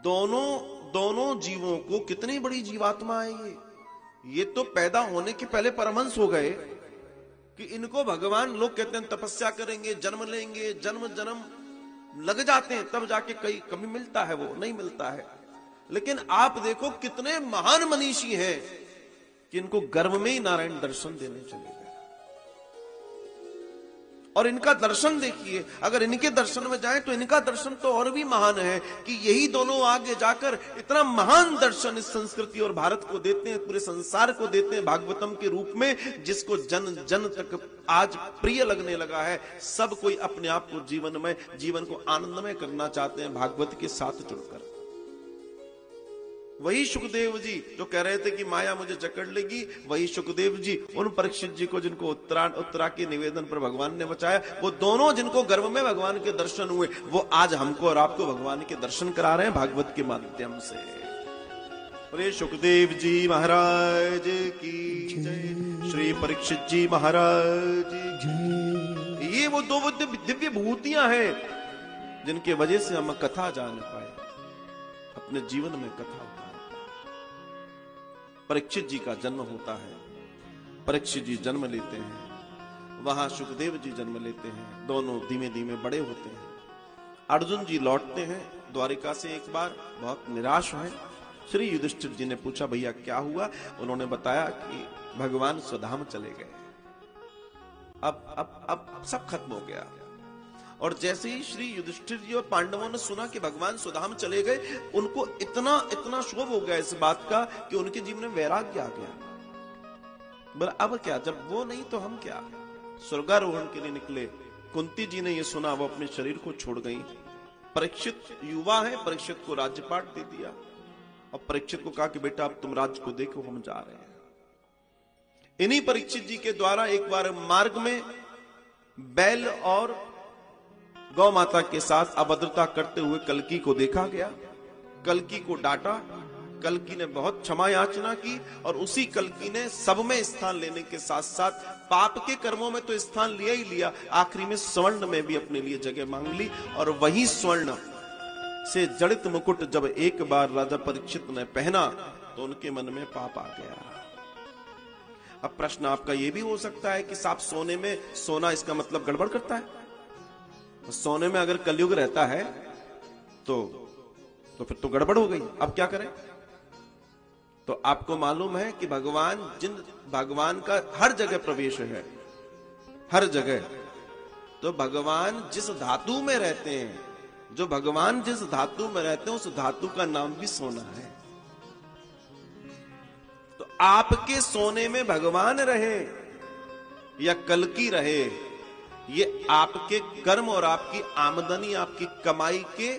दोनों जीवों को, कितनी बड़ी जीवात्मा है ये तो पैदा होने के पहले परमहंस हो गए कि इनको भगवान, लोग कहते हैं तपस्या करेंगे, जन्म लेंगे, जन्म लग जाते हैं, तब जाके कभी मिलता है, वो नहीं मिलता है। लेकिन आप देखो कितने महान मनीषी हैं कि इनको गर्भ में ही नारायण दर्शन देने चले गए। और इनका दर्शन देखिए, अगर इनके दर्शन में जाए तो इनका दर्शन तो और भी महान है कि यही दोनों आगे जाकर इतना महान दर्शन इस संस्कृति और भारत को देते हैं, पूरे संसार को देते हैं भागवतम के रूप में, जिसको जन जन तक आज प्रिय लगने लगा है। सब कोई अपने आप को जीवन को आनंदमय करना चाहते हैं भागवत के साथ जुड़कर। वही सुखदेव जी जो कह रहे थे कि माया मुझे जकड़ लेगी, वही सुखदेव जी उन परीक्षित जी को, जिनको उत्तरा के निवेदन पर भगवान ने बचाया, वो दोनों जिनको गर्भ में भगवान के दर्शन हुए, वो आज हमको और आपको भगवान के दर्शन करा रहे हैं भागवत के माध्यम से। अरे सुखदेव जी महाराज की जय, श्री परीक्षित जी महाराज की। ये वो दो दिव्य भूतियां हैं जिनके वजह से हम कथा जान पाए, अपने जीवन में कथा। परीक्षित जी का जन्म होता है, परीक्षित जी जन्म लेते हैं, वहां सुखदेव जी जन्म लेते हैं, दोनों धीमे धीमे बड़े होते हैं। अर्जुन जी लौटते हैं द्वारिका से एक बार, बहुत निराश हैं, श्री युधिष्ठिर जी ने पूछा भैया क्या हुआ? उन्होंने बताया कि भगवान स्वधाम चले गए। अब सब खत्म हो गया। और जैसे ही श्री युधिष्ठिर जी और पांडवों ने सुना कि भगवान स्वधाम चले गए, उनको इतना शोभ हो गया इस बात का कि उनके जीवन में वैराग्य आ गया। बोला अब क्या, जब वो नहीं तो हम क्या। स्वर्गारोहण के लिए निकले। कुंती जी ने ये सुना, वो अपने शरीर को छोड़ गई। परीक्षित युवा है, परीक्षित को राज्यपाठ दे दिया और परीक्षित को कहा कि बेटा अब तुम राज्य को देखो, हम जा रहे हैं। इन्हीं परीक्षित जी के द्वारा एक बार मार्ग में बैल और गौ माता के साथ अभद्रता करते हुए कल्की को देखा गया। कल्की को डांटा, कल्की ने बहुत क्षमा याचना की और उसी कल्की ने सब में स्थान लेने के साथ साथ पाप के कर्मों में तो स्थान लिया ही लिया, आखिरी में स्वर्ण में भी अपने लिए जगह मांग ली। और वही स्वर्ण से जड़ित मुकुट जब एक बार राजा परीक्षित ने पहना तो उनके मन में पाप आ गया। अब प्रश्न आपका यह भी हो सकता है कि साफ सोने में सोना इसका मतलब गड़बड़ करता है? सोने में अगर कलयुग रहता है तो फिर तो गड़बड़ हो गई, अब क्या करें? तो आपको मालूम है कि भगवान का हर जगह प्रवेश है, हर जगह। तो भगवान जिस धातु में रहते हैं, जो भगवान जिस धातु में रहते हैं उस धातु का नाम भी सोना है। तो आपके सोने में भगवान रहे या कल्की रहे, ये आपके कर्म और आपकी आमदनी, आपकी कमाई के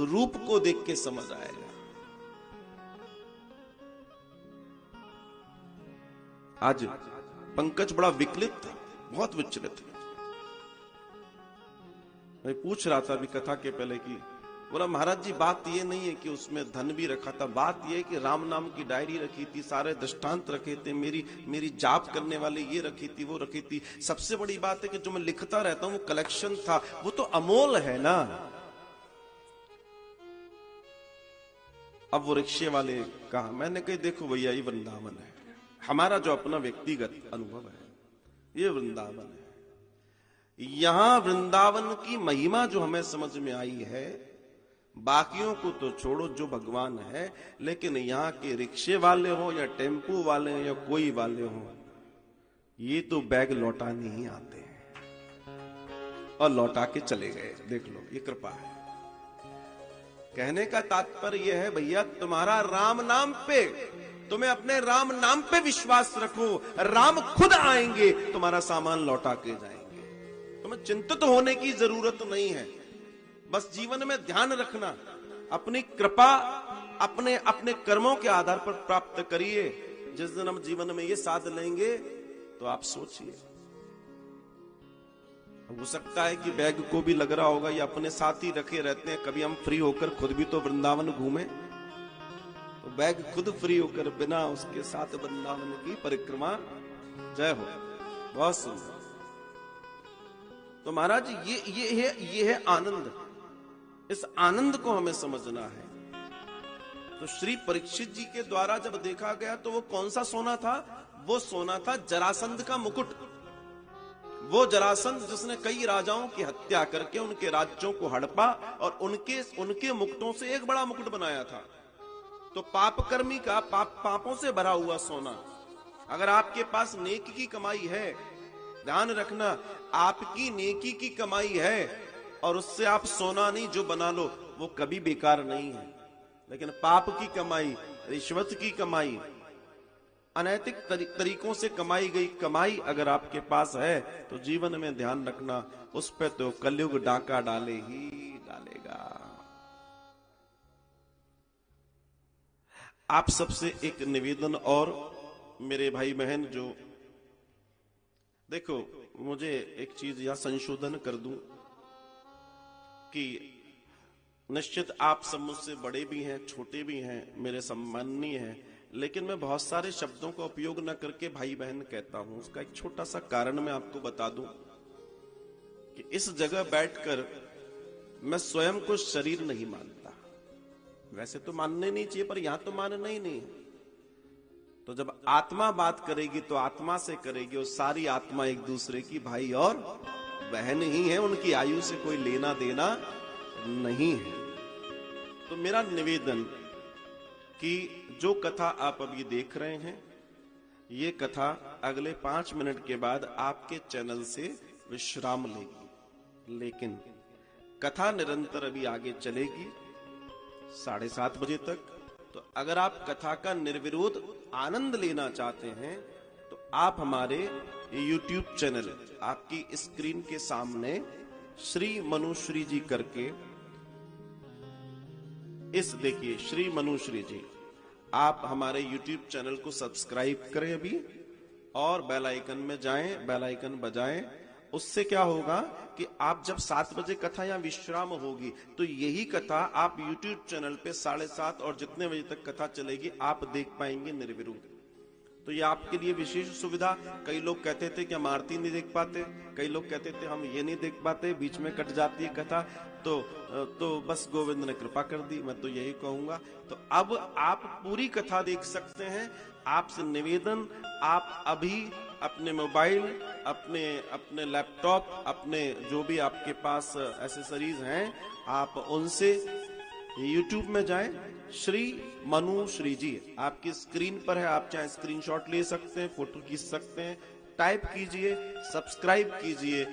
रूप को देख के समझ आएगा। आज पंकज बड़ा विकलित था, बहुत विचलित था। मैं पूछ रहा था अभी कथा के पहले की, बोला महाराज जी बात ये नहीं है कि उसमें धन भी रखा था, बात ये है कि राम नाम की डायरी रखी थी, सारे दृष्टांत रखे थे, मेरी जाप करने वाले ये रखी थी, वो रखी थी। सबसे बड़ी बात है कि जो मैं लिखता रहता हूं वो कलेक्शन था, वो तो अमोल है ना। अब वो रिक्शे वाले कहा, मैंने कही देखो भैया ये वृंदावन है, हमारा जो अपना व्यक्तिगत अनुभव है ये वृंदावन है। यहां वृंदावन की महिमा जो हमें समझ में आई है, बाकियों को तो छोड़ो जो भगवान है, लेकिन यहां के रिक्शे वाले हो या टेम्पू वाले हो या कोई वाले हो, ये तो बैग लौटाने ही आते हैं और लौटा के चले गए। देख लो, ये कृपा है। कहने का तात्पर्य यह है भैया, तुम्हारा राम नाम पे, तुम्हें अपने राम नाम पे विश्वास रखो, राम खुद आएंगे तुम्हारा सामान लौटा के जाएंगे। तुम्हें चिंतित होने की जरूरत नहीं है। बस जीवन में ध्यान रखना, अपनी कृपा अपने अपने कर्मों के आधार पर प्राप्त करिए। जिस दिन हम जीवन में ये साध लेंगे तो आप सोचिए, हो सकता है कि बैग को भी लग रहा होगा ये अपने साथ ही रखे रहते हैं, कभी हम फ्री होकर खुद भी तो वृंदावन घूमे, तो बैग खुद फ्री होकर बिना उसके साथ वृंदावन की परिक्रमा। जय हो, बहुत सुंदर। तो महाराज ये है आनंद, इस आनंद को हमें समझना है। तो श्री परीक्षित जी के द्वारा जब देखा गया तो वो कौन सा सोना था? वो सोना था जरासंध का मुकुट। वो जरासंध जिसने कई राजाओं की हत्या करके उनके राज्यों को हड़पा और उनके मुकुटों से एक बड़ा मुकुट बनाया था। तो पापकर्मी का पापों से भरा हुआ सोना। अगर आपके पास नेकी की कमाई है, ध्यान रखना, आपकी नेकी की कमाई है और उससे आप सोना नहीं जो बना लो वो कभी बेकार नहीं है। लेकिन पाप की कमाई, रिश्वत की कमाई, अनैतिक तरीकों से कमाई गई कमाई अगर आपके पास है तो जीवन में ध्यान रखना, उस पे तो कलयुग डाका डाले ही डालेगा। आप सबसे एक निवेदन, और मेरे भाई बहन जो देखो, मुझे एक चीज या संशोधन कर दूं कि निश्चित आप सब मुझसे बड़े भी हैं, छोटे भी हैं, मेरे सम्माननीय हैं, लेकिन मैं बहुत सारे शब्दों का उपयोग न करके भाई बहन कहता हूं। उसका एक छोटा सा कारण मैं आपको बता दूं कि इस जगह बैठकर मैं स्वयं को शरीर नहीं मानता। वैसे तो मानने नहीं चाहिए, पर यहां तो मानना ही नहीं है। तो जब आत्मा बात करेगी तो आत्मा से करेगी, और सारी आत्मा एक दूसरे की भाई और बहन ही है, उनकी आयु से कोई लेना देना नहीं है। तो मेरा निवेदन कि जो कथा आप अभी देख रहे हैं, ये कथा अगले 5 मिनट के बाद आपके चैनल से विश्राम लेगी, लेकिन कथा निरंतर अभी आगे चलेगी 7:30 बजे तक। तो अगर आप कथा का निर्विरोध आनंद लेना चाहते हैं तो आप हमारे YouTube चैनल, आपकी स्क्रीन के सामने श्री मनुश्री जी करके, इस देखिए श्री मनुश्री जी, आप हमारे YouTube चैनल को सब्सक्राइब करें अभी और बेल आइकन में जाएं, बेल आइकन बजाएं। उससे क्या होगा कि आप जब 7 बजे कथा या विश्राम होगी तो यही कथा आप YouTube चैनल पे 7:30 और जितने बजे तक कथा चलेगी आप देख पाएंगे निर्विरोध। तो ये आपके लिए विशेष सुविधा। कई लोग कहते थे कि हम आरती नहीं देख पाते, कई लोग कहते थे हम ये नहीं देख पाते, बीच में कट जाती है कथा, तो बस गोविंद ने कृपा कर दी, मैं तो यही कहूंगा। तो अब आप पूरी कथा देख सकते हैं। आपसे निवेदन, आप अभी अपने मोबाइल, अपने लैपटॉप, अपने जो भी आपके पास एसेसरीज हैं, आप उनसे YouTube में जाएं, श्री मनुश्री जी आपकी स्क्रीन पर है। आप चाहे स्क्रीनशॉट ले सकते हैं, फोटो खींच सकते हैं, टाइप कीजिए, सब्सक्राइब कीजिए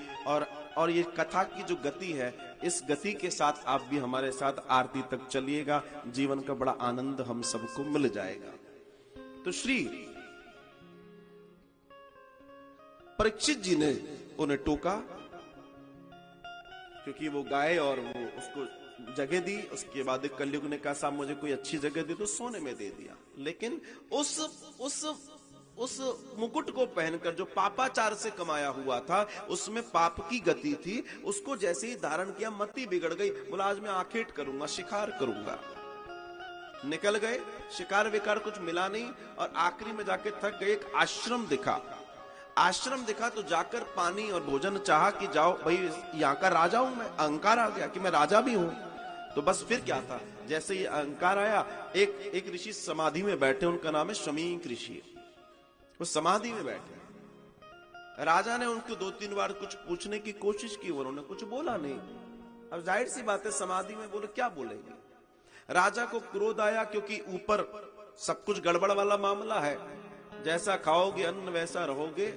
और ये कथा की जो गति है, इस गति के साथ आप भी हमारे साथ आरती तक चलिएगा। जीवन का बड़ा आनंद हम सबको मिल जाएगा। तो श्री परीक्षित जी ने उन्हें टोका, क्योंकि वो गाय और वो उसको जगह दी। उसके बाद कलयुग ने कहा साहब मुझे कोई अच्छी जगह दे, तो सोने में दे दिया। लेकिन उस मुकुट को पहनकर जो पापाचार से कमाया हुआ था, उसमें पाप की गति थी, उसको जैसे ही धारण किया मति बिगड़ गई। बोला आज मैं आखेट करूंगा, शिकार करूंगा। निकल गए, शिकार विकार कुछ मिला नहीं और आखिरी में जाके थक गए। एक आश्रम दिखा तो जाकर पानी और भोजन चाहा कि जाओ भाई, यहाँ का राजा हूं मैं। अहंकार आ गया कि मैं राजा भी हूं। तो बस फिर क्या था, जैसे ही अहंकार आया, एक ऋषि समाधि में बैठे, उनका नाम है शमीक ऋषि। वो समाधि में बैठे, राजा ने उनको 2-3 बार कुछ पूछने की कोशिश की, उन्होंने कुछ बोला नहीं। अब जाहिर सी बात है, समाधि में बोले क्या बोलेंगे। राजा को क्रोध आया, क्योंकि ऊपर सब कुछ गड़बड़ वाला मामला है। जैसा खाओगे अन्न वैसा रहोगे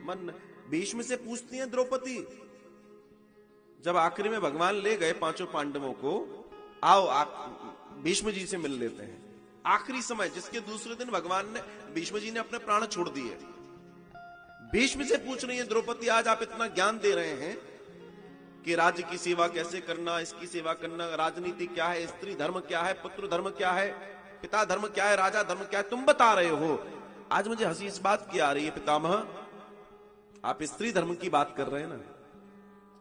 मन। भीष्म से पूछती हैं द्रौपदी, जब आखिरी में भगवान ले गए 5 पांडवों को, आओ भीष्म जी से मिल लेते हैं। आखिरी समय, जिसके दूसरे दिन भगवान ने, भीष्म जी ने अपने प्राण छोड़ दिए। भीष्म से पूछ रही है द्रौपदी, आज आप इतना ज्ञान दे रहे हैं कि राज्य की सेवा कैसे करना, इसकी सेवा करना, राजनीति क्या है, स्त्री धर्म क्या है, पुत्र धर्म क्या है, पिता धर्म क्या है, राजा धर्म क्या है, तुम बता रहे हो। आज मुझे हंसी इस बात की आ रही है, पितामह आप स्त्री धर्म की बात कर रहे हैं ना,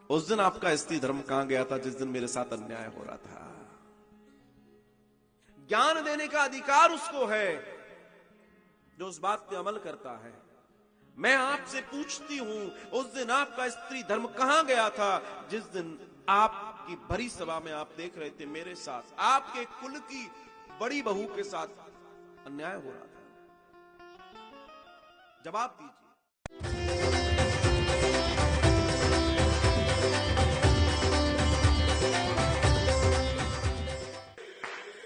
उस दिन आपका स्त्री धर्म कहां गया था जिस दिन मेरे साथ अन्याय हो रहा था। ज्ञान देने का अधिकार उसको है जो उस बात पे अमल करता है। मैं आपसे पूछती हूं, उस दिन आपका स्त्री धर्म कहां गया था जिस दिन आपकी भरी सभा में आप देख रहे थे मेरे साथ, आपके कुल की बड़ी बहू के साथ अन्याय हो रहा था। जवाब दीजिए।